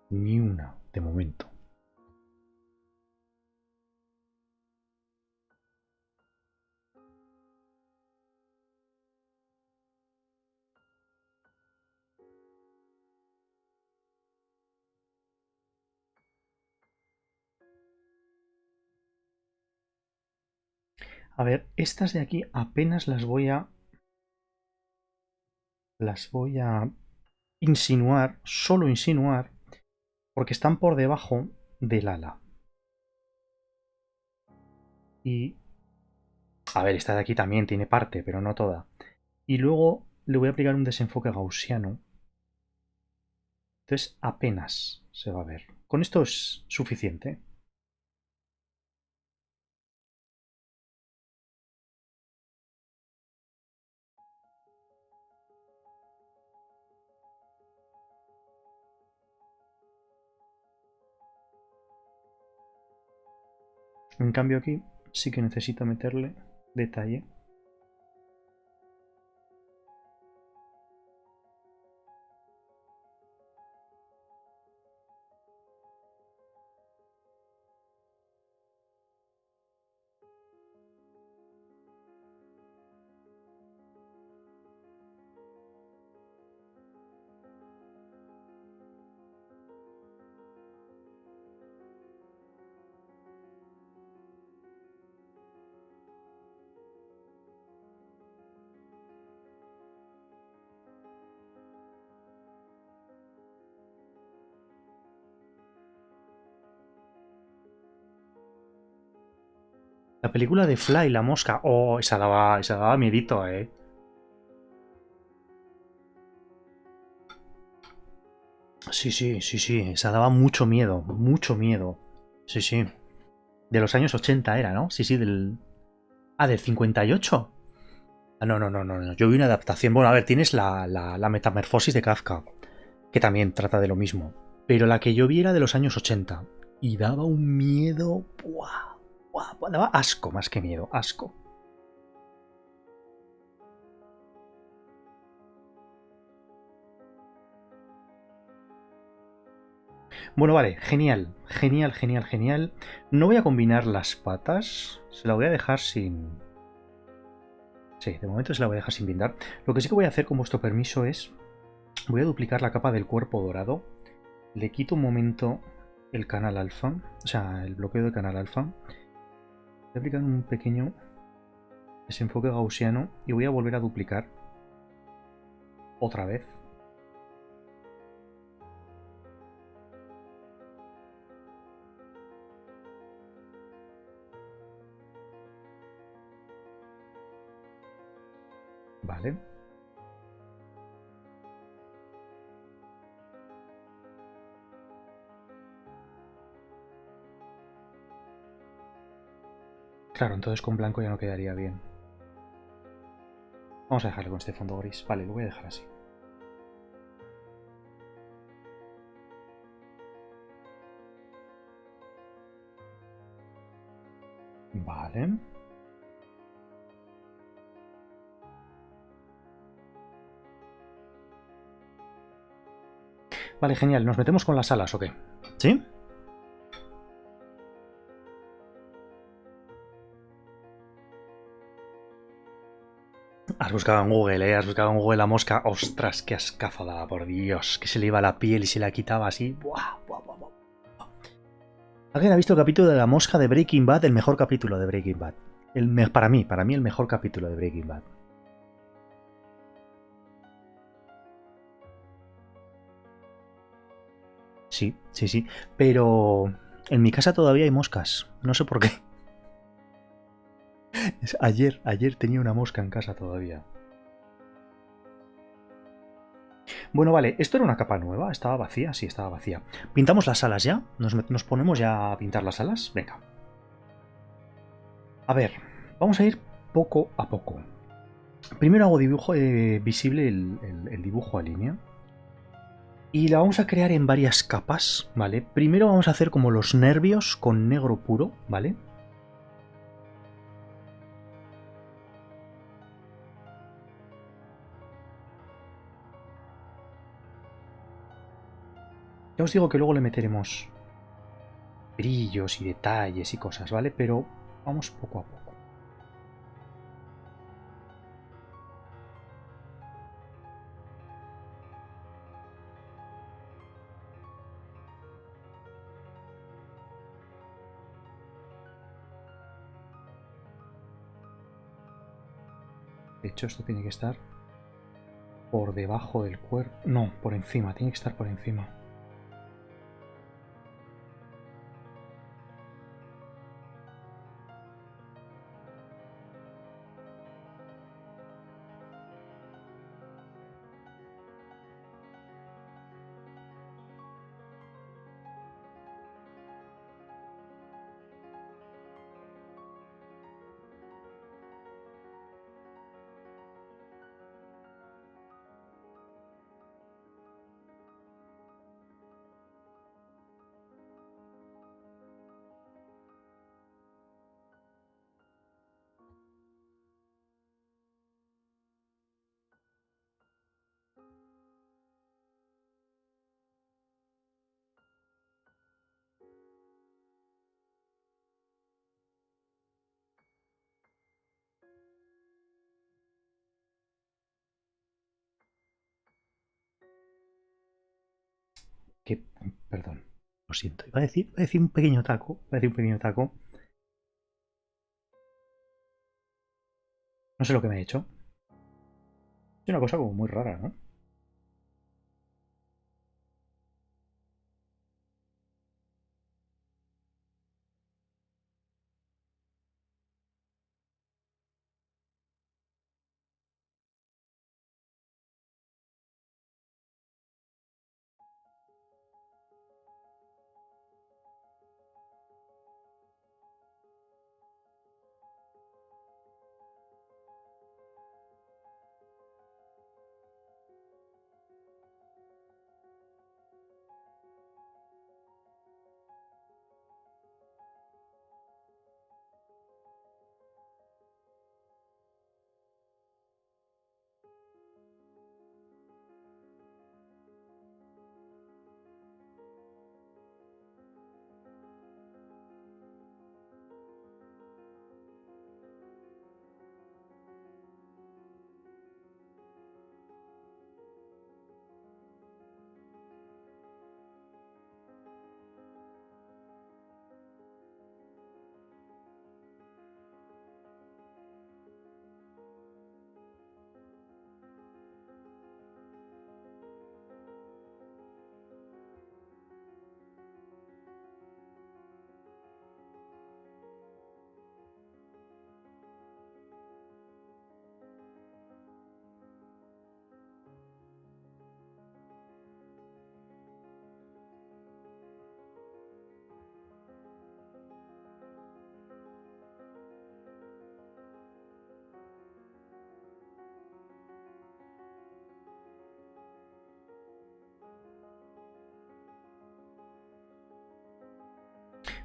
Ni una, de momento. A ver, estas de aquí apenas las voy a insinuar, solo insinuar, porque están por debajo del ala. Y... a ver, esta de aquí también tiene parte, pero no toda. Y luego le voy a aplicar un desenfoque gaussiano. Entonces apenas se va a ver. Con esto es suficiente. En cambio aquí sí que necesito meterle detalle. La película de Fly, la mosca. Oh, esa daba miedito, eh. Sí, sí, sí, sí. Esa daba mucho miedo. Mucho miedo. Sí, sí. De los años 80 era, ¿no? Sí, sí, del... ah, del 58. Ah, no, no, no, no, no. Yo vi una adaptación. Bueno, a ver, tienes la metamorfosis de Kafka, que también trata de lo mismo. Pero la que yo vi era de los años 80. Y daba un miedo... ¡buah! ¡Buah! Daba asco más que miedo. Asco. Bueno, vale, genial, genial, genial, genial. No voy a combinar las patas, se la voy a dejar sin... sí, de momento se la voy a dejar sin blindar. Lo que sí que voy a hacer con vuestro permiso es... voy a duplicar la capa del cuerpo dorado. Le quito un momento el canal alfa, o sea, el bloqueo de canal alfa. Voy a aplicar un pequeño desenfoque gaussiano y voy a volver a duplicar otra vez. Vale. Claro, entonces con blanco ya no quedaría bien. Vamos a dejarlo con este fondo gris. Vale, lo voy a dejar así. Vale. Vale, genial. ¿Nos metemos con las alas o qué? ¿Sí? Has buscado en Google, ¿eh? Has buscado en Google la mosca. ¡Ostras, qué ascafada! Por Dios, que se le iba la piel y se la quitaba así. ¡Buah, buah, buah, buah! ¿Alguien ha visto el capítulo de la mosca de Breaking Bad? El mejor capítulo de Breaking Bad. Para mí el mejor capítulo de Breaking Bad. Sí, sí, sí. Pero en mi casa todavía hay moscas. No sé por qué. Ayer tenía una mosca en casa todavía. Bueno, vale, esto era una capa nueva, estaba vacía, sí, estaba vacía. ¿Pintamos las alas ya? ¿Nos ponemos ya a pintar las alas? Venga. A ver, vamos a ir poco a poco. Primero hago dibujo visible el dibujo a línea. Y la vamos a crear en varias capas, ¿vale? Primero vamos a hacer como los nervios con negro puro, ¿vale? Ya os digo que luego le meteremos brillos y detalles y cosas, ¿vale? Pero vamos poco a poco. De hecho, esto tiene que estar por debajo del cuerpo. No, por encima, tiene que estar por encima. Que, perdón, lo siento. Iba a decir un pequeño taco. Iba a decir un pequeño taco. No sé lo que me he hecho. Es una cosa como muy rara, ¿no?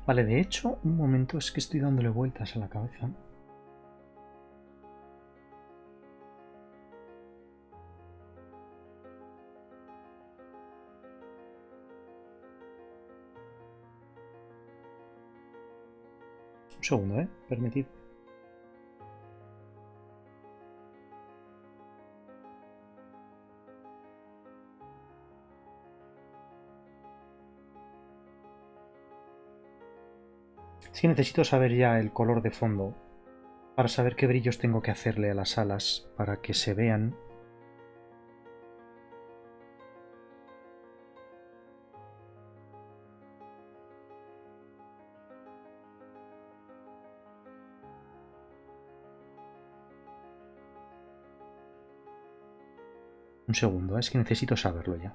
Vale, de hecho, un momento, es que estoy dándole vueltas a la cabeza. Un segundo, permitid. Es que necesito saber ya el color de fondo para saber qué brillos tengo que hacerle a las alas para que se vean. Un segundo, es que necesito saberlo ya.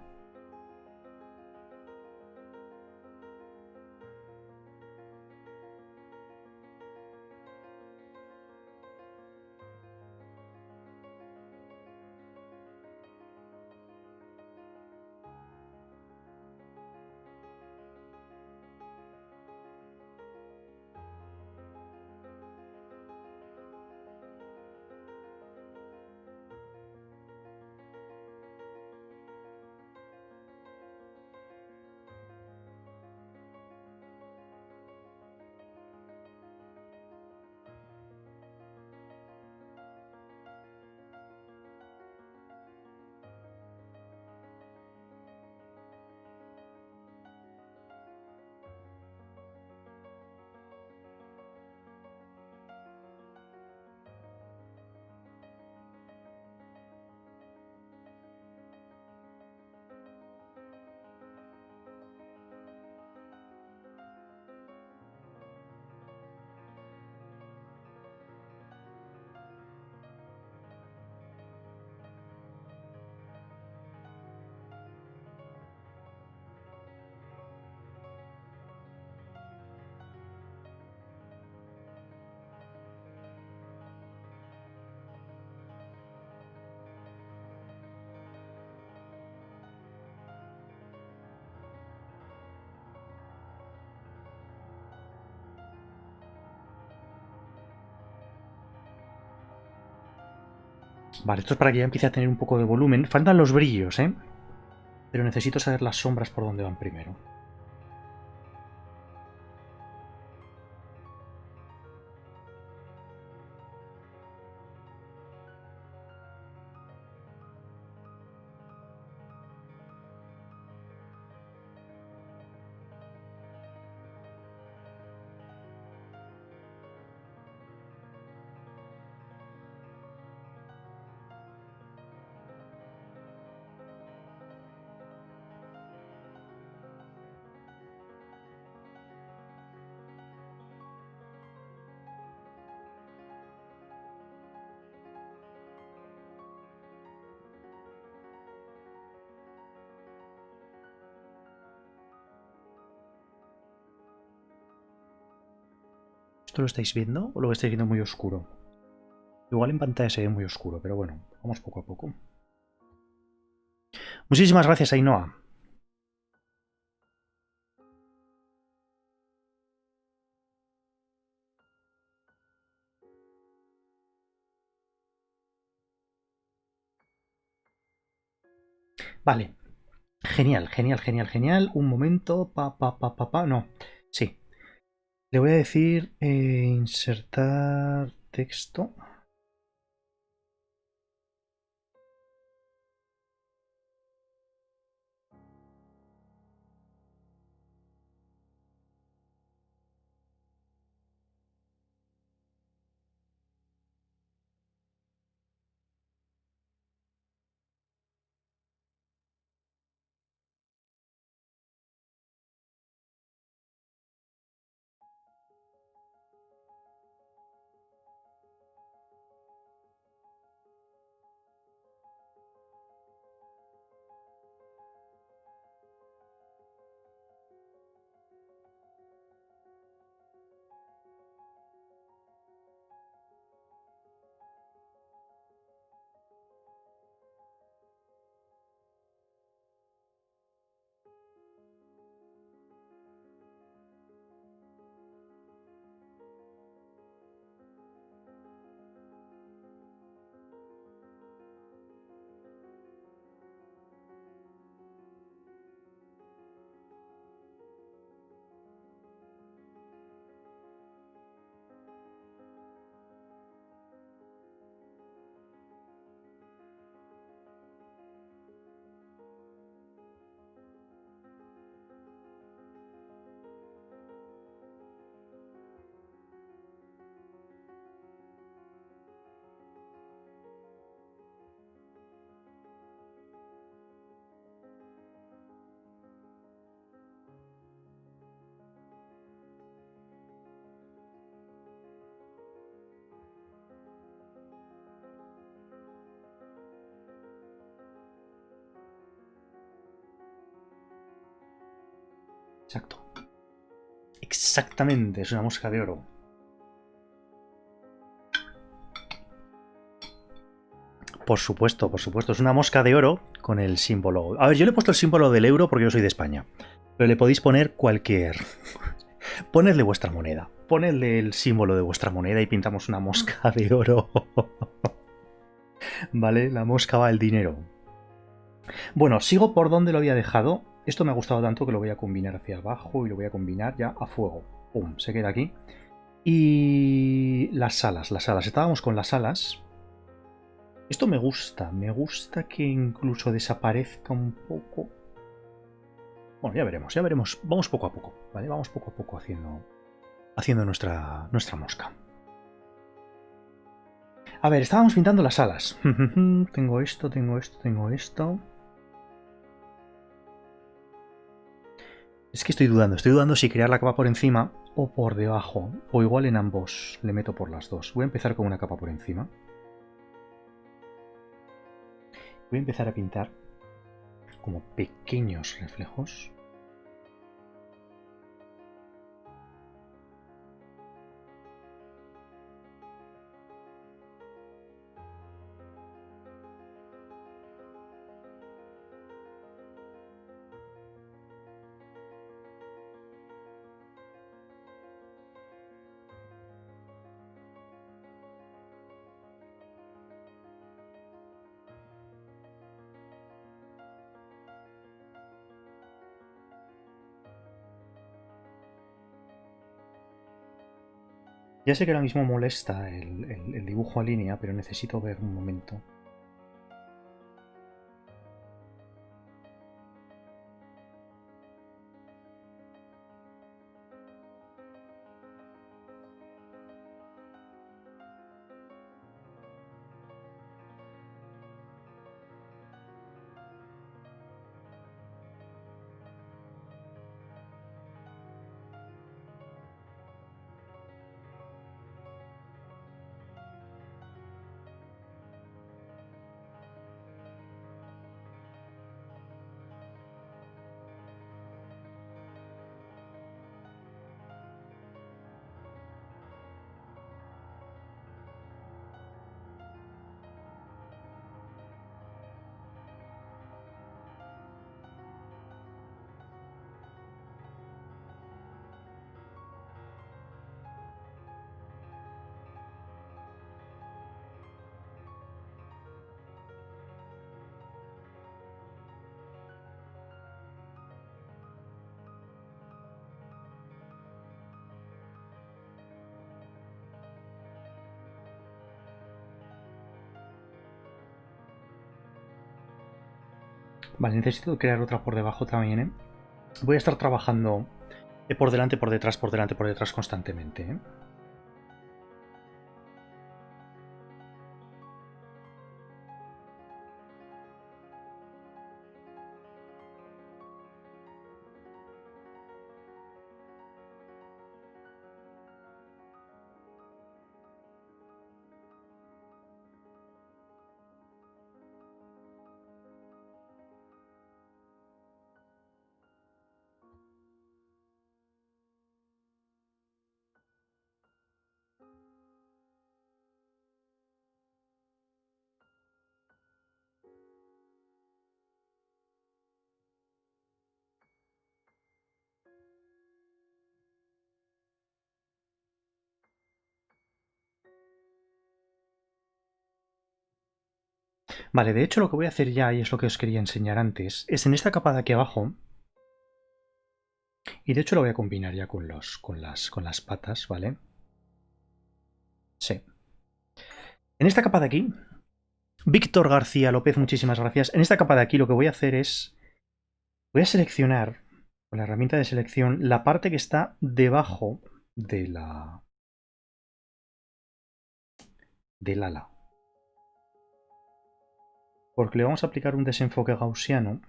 Vale, esto es para que ya empiece a tener un poco de volumen. Faltan los brillos, ¿eh? Pero necesito saber las sombras por dónde van primero. ¿Esto lo estáis viendo o lo estáis viendo muy oscuro? Igual en pantalla se ve muy oscuro, pero bueno, vamos poco a poco. Muchísimas gracias, Ainhoa. Vale. Genial, genial, genial, genial. Un momento. No. Sí. Le voy a decir insertar texto. Exacto. Exactamente, es una mosca de oro. Por supuesto, es una mosca de oro con el símbolo. A ver, yo le he puesto el símbolo del euro porque yo soy de España. Pero le podéis poner cualquier. Ponedle vuestra moneda. Ponedle el símbolo de vuestra moneda y pintamos una mosca de oro. ¿Vale? La mosca va el dinero. Bueno, sigo por donde lo había dejado. Esto me ha gustado tanto que lo voy a combinar hacia abajo y lo voy a combinar ya a fuego. ¡Pum! Se queda aquí. Y las alas. Estábamos con las alas. Esto me gusta que incluso desaparezca un poco. Bueno, ya veremos. Vamos poco a poco, ¿vale? Vamos poco a poco haciendo nuestra mosca. A ver, estábamos pintando las alas. Tengo esto. Es que estoy dudando si crear la capa por encima o por debajo. O igual en ambos le meto por las dos. Voy a empezar con una capa por encima. Voy a empezar a pintar como pequeños reflejos. Ya sé que ahora mismo molesta el dibujo a línea, pero necesito ver un momento. Vale, necesito crear otra por debajo también, ¿eh? Voy a estar trabajando por delante, por detrás constantemente, ¿eh? Vale, de hecho lo que voy a hacer ya, y es lo que os quería enseñar antes, es en esta capa de aquí abajo, y de hecho lo voy a combinar ya con las patas, ¿vale? Sí. En esta capa de aquí, Víctor García López, muchísimas gracias. En esta capa de aquí lo que voy a hacer es, voy a seleccionar con la herramienta de selección la parte que está debajo del ala. Porque le vamos a aplicar un desenfoque gaussiano.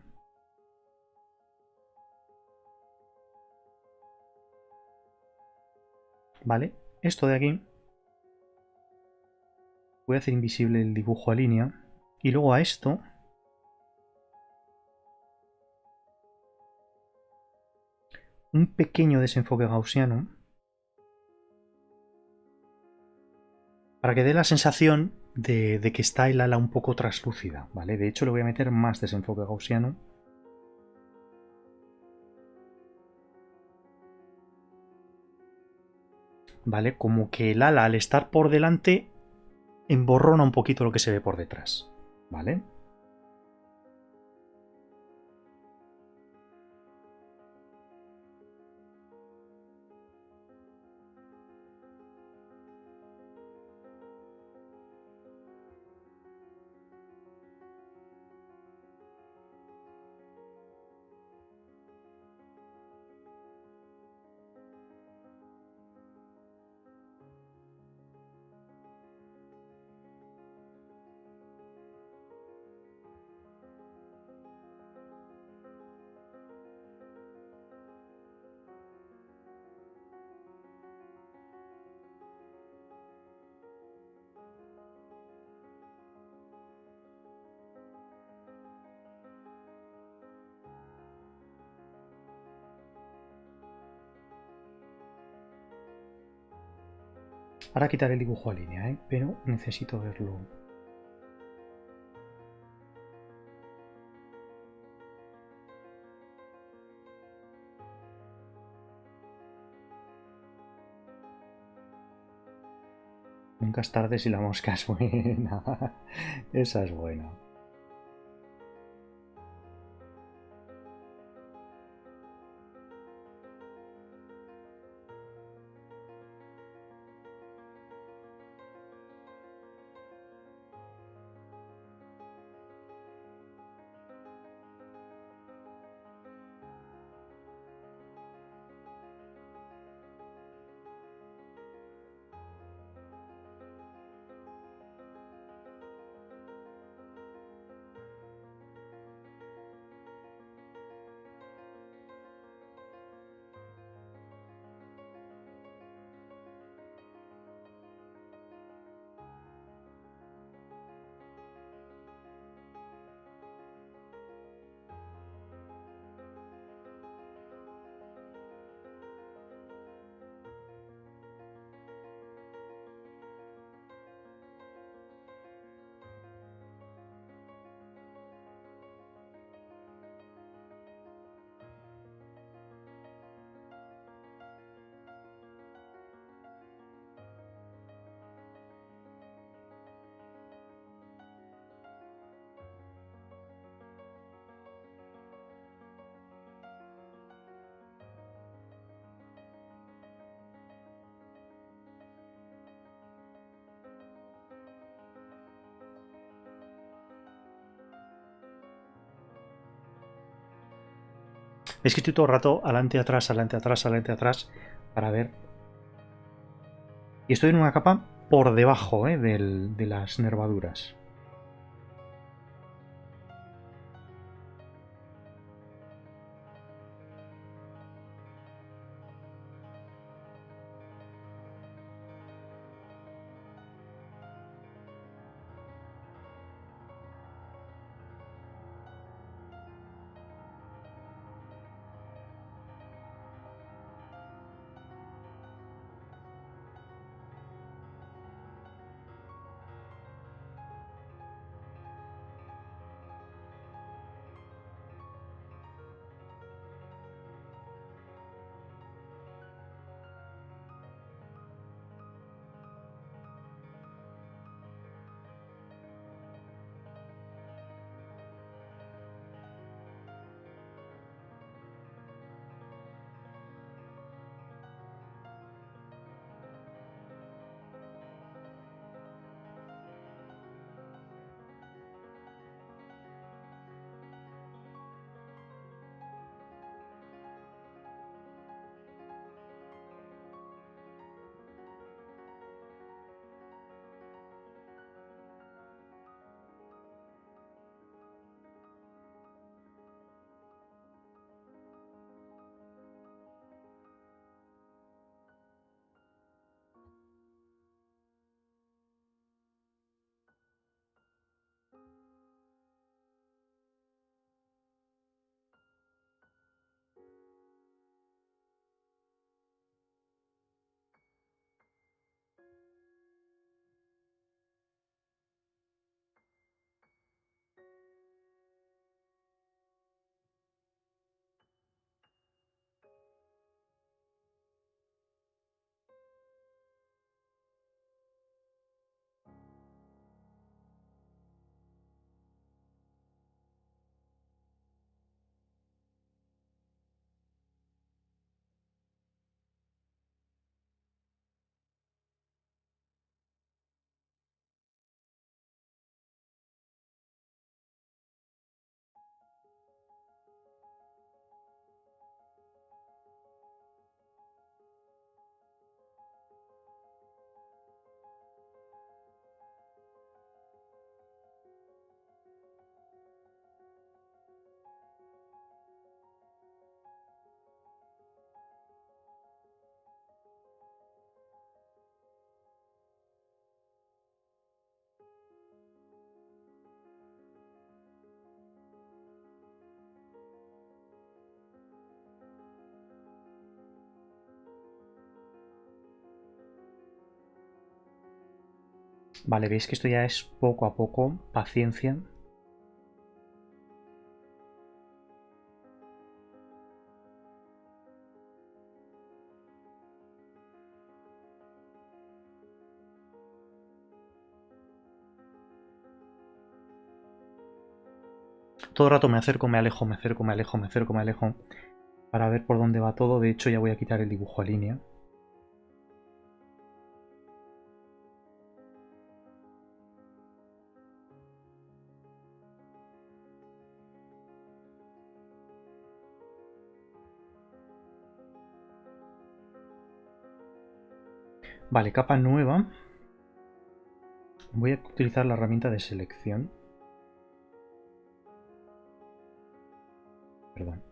¿Vale? Esto de aquí. Voy a hacer invisible el dibujo a línea. Y luego a esto. un pequeño desenfoque gaussiano para que dé la sensación de que está el ala un poco traslúcida, ¿vale? De hecho, le voy a meter más desenfoque gaussiano. ¿Vale? Como que el ala, al estar por delante, emborrona un poquito lo que se ve por detrás, ¿vale? Ahora quitaré el dibujo a línea, ¿eh? Pero necesito verlo. Nunca es tarde si la mosca es buena. Esa es buena. Es que estoy todo el rato adelante, atrás, adelante, atrás, adelante, atrás, para ver. Y estoy en una capa por debajo, de las nervaduras. Vale, veis que esto ya es poco a poco. Paciencia. Todo el rato me acerco, me alejo, me acerco, me alejo, me acerco, me alejo. Para ver por dónde va todo. De hecho, ya voy a quitar el dibujo a línea. Vale, capa nueva. Voy a utilizar la herramienta de selección. Perdón.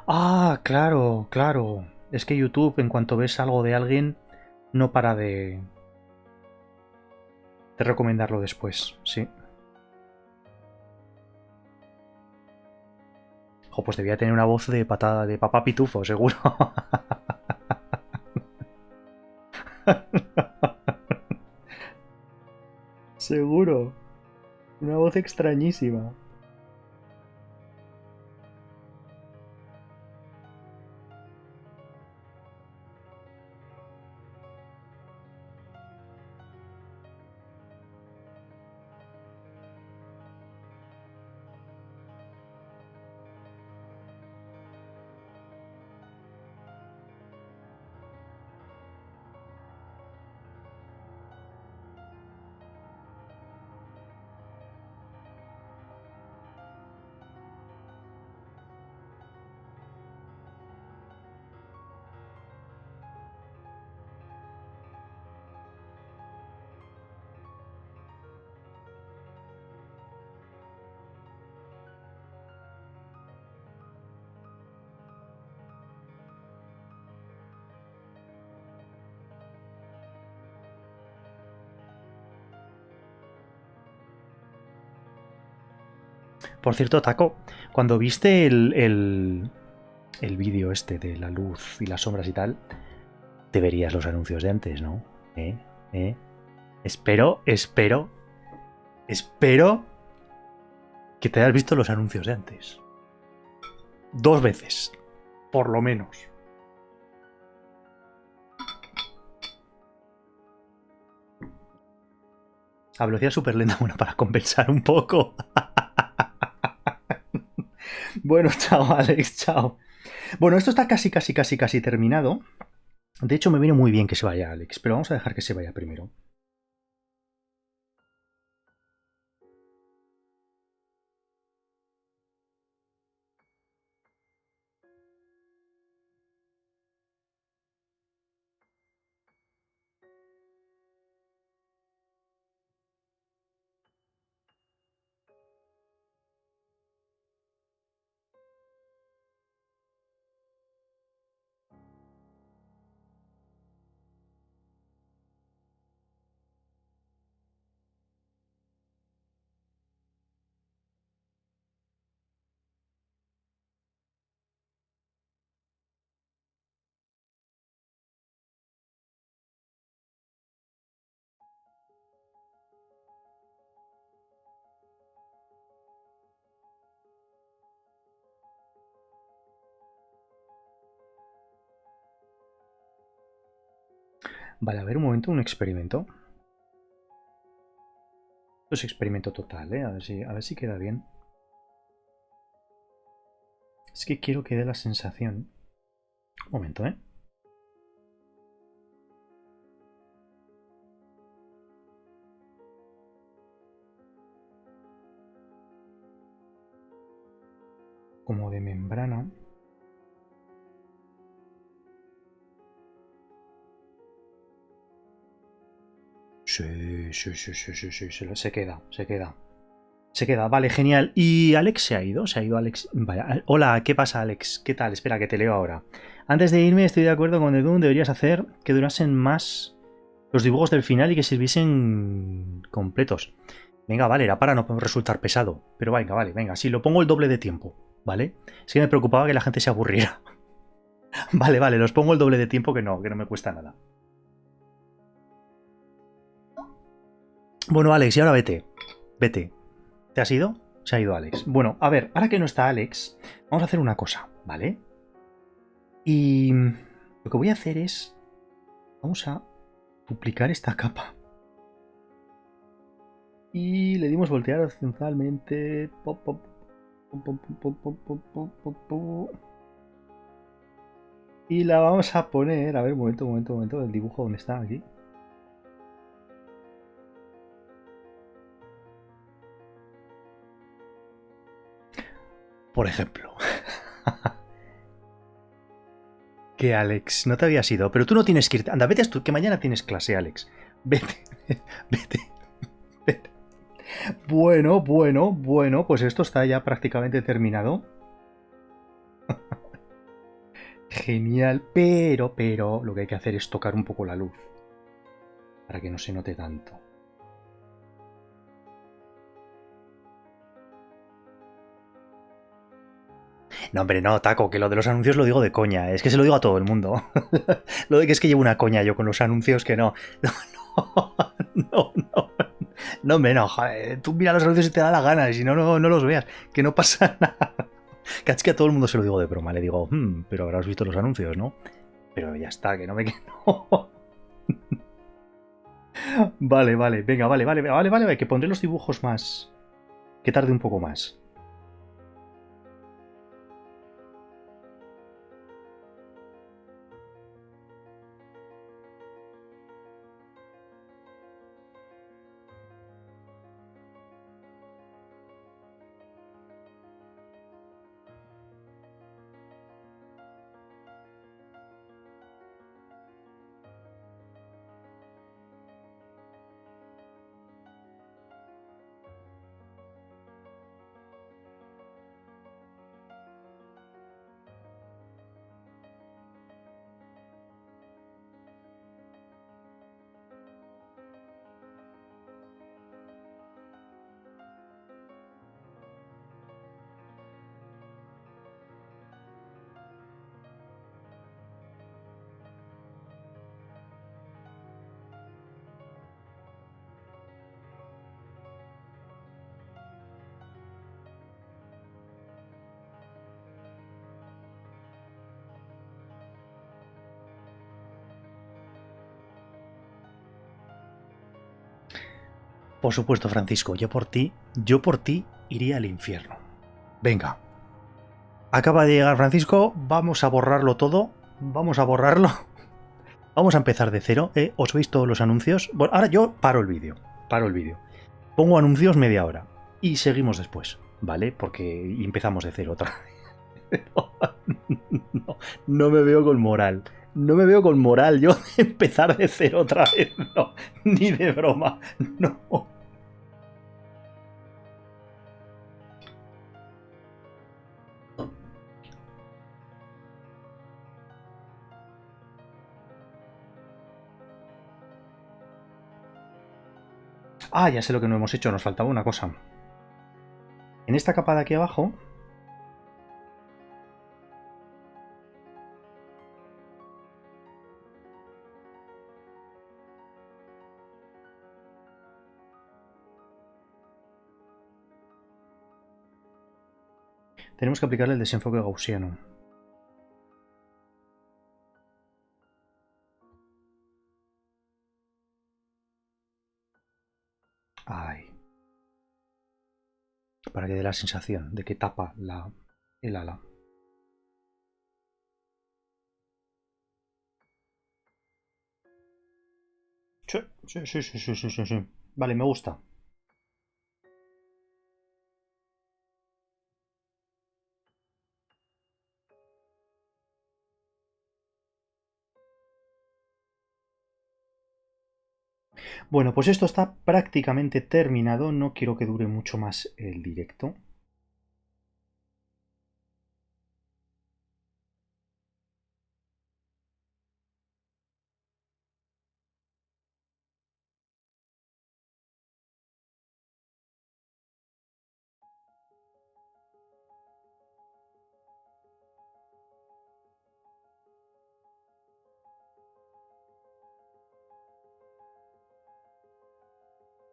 Ah, claro, claro. Es que YouTube, en cuanto ves algo de alguien, no para de recomendarlo después, sí. Jo, pues debía tener una voz de patada de papá pitufo, seguro. Seguro. Una voz extrañísima. Por cierto, Taco, cuando viste el vídeo este de la luz y las sombras y tal, te verías los anuncios de antes, ¿no? ¿Eh? ¿Eh? Espero que te hayas visto los anuncios de antes. 2 veces, por lo menos. A velocidad súper lenta, bueno, para compensar un poco. Bueno, chao, Alex, chao. Bueno, esto está casi terminado. De hecho, me viene muy bien que se vaya Alex, pero vamos a dejar que se vaya primero. Vale, a ver un momento, un experimento. Esto es experimento total, ¿eh? A ver si queda bien. Es que quiero que dé la sensación. Un momento, ¿eh? Como de membrana. Sí, se queda, se queda. Se queda, vale, genial. ¿Y Alex se ha ido? ¿Se ha ido Alex? Vale. Hola, ¿qué pasa, Alex? ¿Qué tal? Espera, que te leo ahora. Antes de irme, estoy de acuerdo con The Doom. Deberías hacer que durasen más los dibujos del final y que sirviesen completos. Venga, vale, era para no resultar pesado. Pero venga, vale, venga. Sí, lo pongo el doble de tiempo, ¿vale? Es que me preocupaba que la gente se aburriera. Vale, vale, los pongo el doble de tiempo que no me cuesta nada. Bueno, Alex, y ahora vete. Vete. ¿Te has ido? Se ha ido Alex. Bueno, a ver, ahora que no está Alex, vamos a hacer una cosa, ¿vale? Y lo que voy a hacer es... Vamos a duplicar esta capa. Y le dimos voltear horizontalmente. Pop, pop, pop, pop, pop, pop, pop, pop, pop. Y la vamos a poner... A ver, un momento. El dibujo, ¿dónde está? Aquí. Por ejemplo. Que Alex, no te habías ido, pero tú no tienes que irte. Anda, vete tú, que mañana tienes clase, Alex. Vete, vete. Bueno, pues esto está ya prácticamente terminado. Genial, pero, lo que hay que hacer es tocar un poco la luz. Para que no se note tanto. No, hombre, no, Taco, que lo de los anuncios lo digo de coña. Es que se lo digo a todo el mundo. Lo de que es que llevo una coña yo con los anuncios que no. No. No, hombre, no, joder. Tú mira los anuncios si te da la gana y si no, no los veas. Que no pasa nada. Que es que a todo el mundo se lo digo de broma. Le digo, pero habrás visto los anuncios, ¿no? Pero ya está, que no me quedo. Vale, venga, vale, que pondré los dibujos más. Que tarde un poco más. Por supuesto, Francisco, yo por ti iría al infierno. Venga. Acaba de llegar Francisco, vamos a borrarlo todo. Vamos a borrarlo. Vamos a empezar de cero. ¿Os veis todos los anuncios? Bueno, ahora yo paro el vídeo. Pongo anuncios media hora. Y seguimos después, ¿vale? Porque empezamos de cero otra vez. No me veo con moral. No me veo con moral yo de empezar de cero otra vez. No, ni de broma. No. Ah, ya sé lo que no hemos hecho, nos faltaba una cosa. En esta capa de aquí abajo tenemos que aplicarle el desenfoque gaussiano. para que dé la sensación de que tapa el ala. Sí, sí, sí, sí, sí, sí, sí, sí. Vale, me gusta. Bueno, pues esto está prácticamente terminado. No quiero que dure mucho más el directo.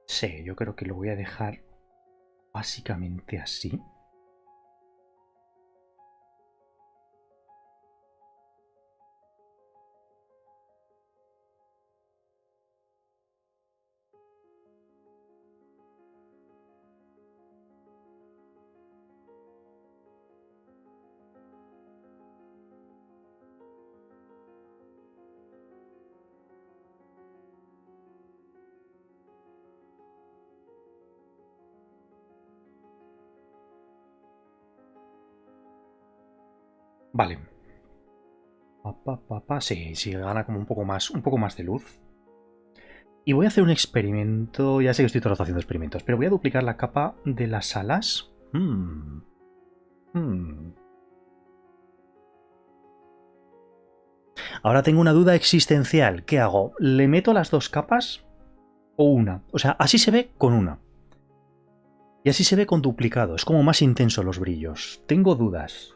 Sí, yo creo que lo voy a dejar básicamente así. Vale. Sí, sí, gana como un poco más de luz. Y voy a hacer un experimento. Ya sé que estoy todo el rato haciendo experimentos, pero voy a duplicar la capa de las alas. Ahora tengo una duda existencial. ¿Qué hago? ¿Le meto las dos capas o una? O sea, así se ve con una. Y así se ve con duplicado. Es como más intenso los brillos. Tengo dudas.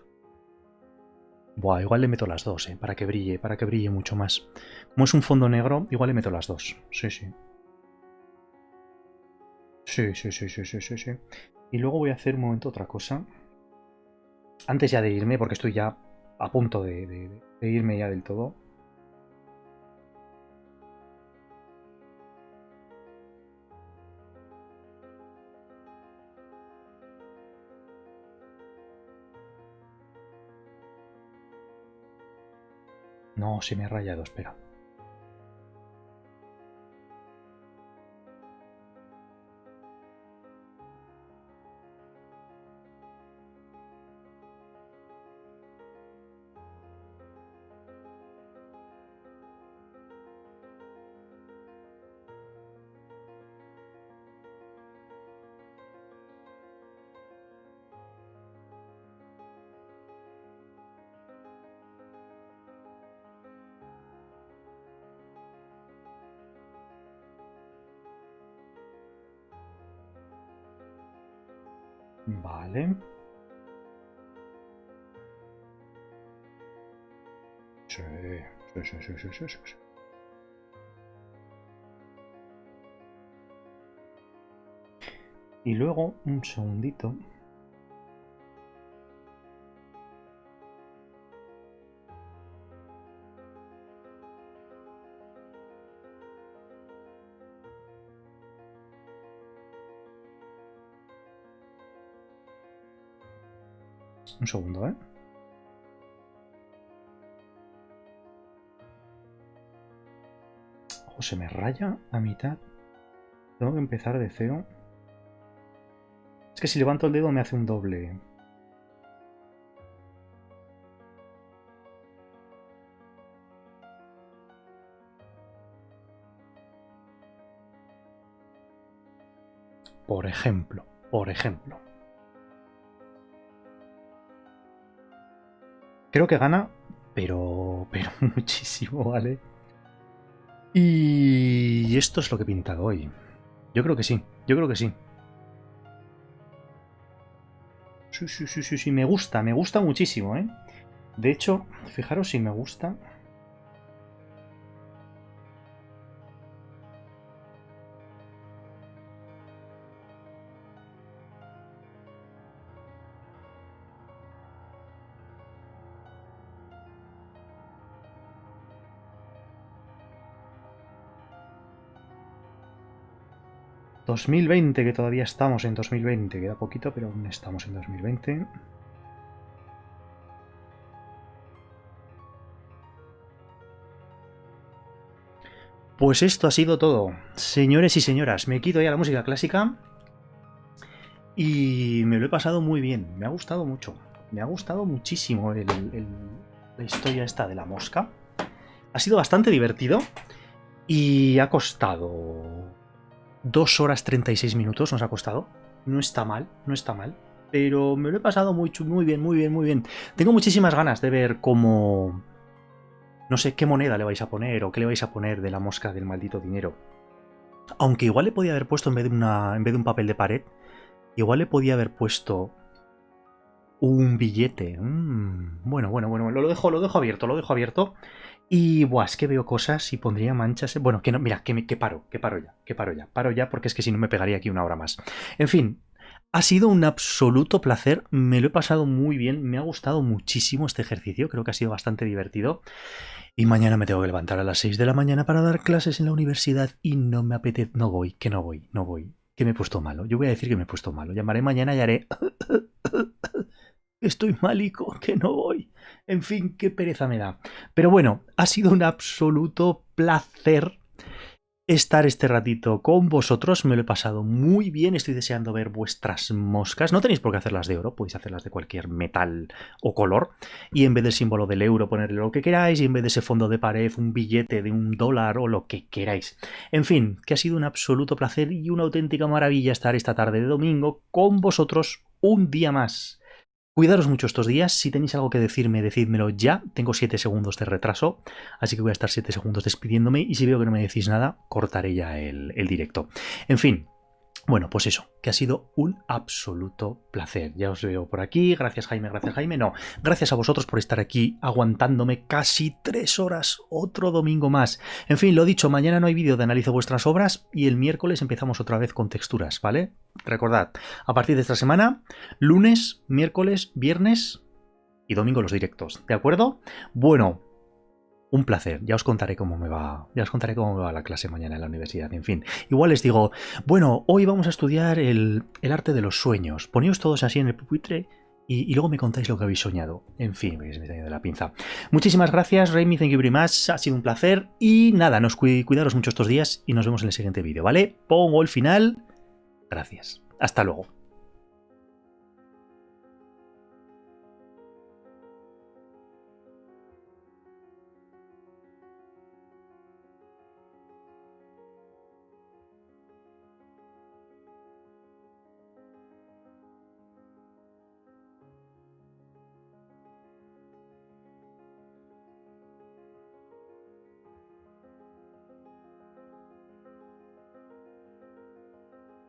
Buah, igual le meto las dos, para que brille mucho más. Como es un fondo negro, igual le meto las dos. Sí, sí. Sí, sí, sí, sí, sí, sí, sí. Y luego voy a hacer un momento otra cosa. Antes ya de irme, porque estoy ya a punto de irme ya del todo. No, se me ha rayado, espera. Vale. Sí, sí, sí, sí, sí, sí, sí. Y luego, un segundito. Un segundo, ¿eh? Ojo, se me raya a mitad. Tengo que empezar de cero. Es que si levanto el dedo me hace un doble. Por ejemplo, por ejemplo. Creo que gana, pero muchísimo, ¿vale? Y esto es lo que he pintado hoy. Yo creo que sí, yo creo que sí. Sí, sí, sí, sí, sí, me gusta muchísimo, ¿eh? De hecho, fijaros si me gusta. 2020, que todavía estamos en 2020. Queda poquito, pero aún estamos en 2020. Pues esto ha sido todo. Señores y señoras, me quito ya la música clásica y me lo he pasado muy bien. Me ha gustado mucho. Me ha gustado muchísimo la historia esta de la mosca. Ha sido bastante divertido y ha costado 2 horas 36 minutos. Nos ha costado. No está mal, no está mal. Pero me lo he pasado muy bien, muy bien, muy bien. Tengo muchísimas ganas de ver cómo... No sé qué moneda le vais a poner o qué le vais a poner de la mosca del maldito dinero. Aunque igual le podía haber puesto en vez de un papel de pared, igual le podía haber puesto un billete. Bueno, lo dejo abierto. Y buah, es que veo cosas y pondría manchas. Bueno, que no, mira, que paro ya, porque es que si no me pegaría aquí una hora más. En fin, ha sido un absoluto placer, me lo he pasado muy bien, me ha gustado muchísimo este ejercicio, creo que ha sido bastante divertido. Y mañana me tengo que levantar a las 6 de la mañana para dar clases en la universidad y no me apetece. No voy. Que me he puesto malo. Yo voy a decir que me he puesto malo. Llamaré mañana y haré... Estoy malico, que no voy. En fin, qué pereza me da. Pero bueno, ha sido un absoluto placer estar este ratito con vosotros. Me lo he pasado muy bien. Estoy deseando ver vuestras moscas. No tenéis por qué hacerlas de oro, podéis hacerlas de cualquier metal o color. Y en vez del símbolo del euro, ponerle lo que queráis. Y en vez de ese fondo de pared, un billete de $1 o lo que queráis. En fin, que ha sido un absoluto placer y una auténtica maravilla estar esta tarde de domingo con vosotros un día más. Cuidaros mucho estos días, si tenéis algo que decirme, decídmelo ya, tengo 7 segundos de retraso, así que voy a estar 7 segundos despidiéndome y si veo que no me decís nada, cortaré ya el directo. En fin, bueno, pues eso, que ha sido un absoluto placer. Ya os veo por aquí, gracias Jaime, no, gracias a vosotros por estar aquí aguantándome casi 3 horas, otro domingo más. En fin, lo dicho, mañana no hay vídeo de analizo vuestras obras y el miércoles empezamos otra vez con texturas, ¿vale? Recordad, a partir de esta semana, lunes, miércoles, viernes y domingo los directos, ¿de acuerdo? Bueno, un placer, ya os contaré cómo me va. Ya os contaré cómo me va la clase mañana en la universidad. En fin, igual les digo, bueno, hoy vamos a estudiar el arte de los sueños. Poneos todos así en el pupitre y luego me contáis lo que habéis soñado. En fin, me está yendo de la pinza. Muchísimas gracias, Raimi, thank you very much. Ha sido un placer. Y nada, cuidaros mucho estos días y nos vemos en el siguiente vídeo, ¿vale? Pongo el final. Gracias. Hasta luego.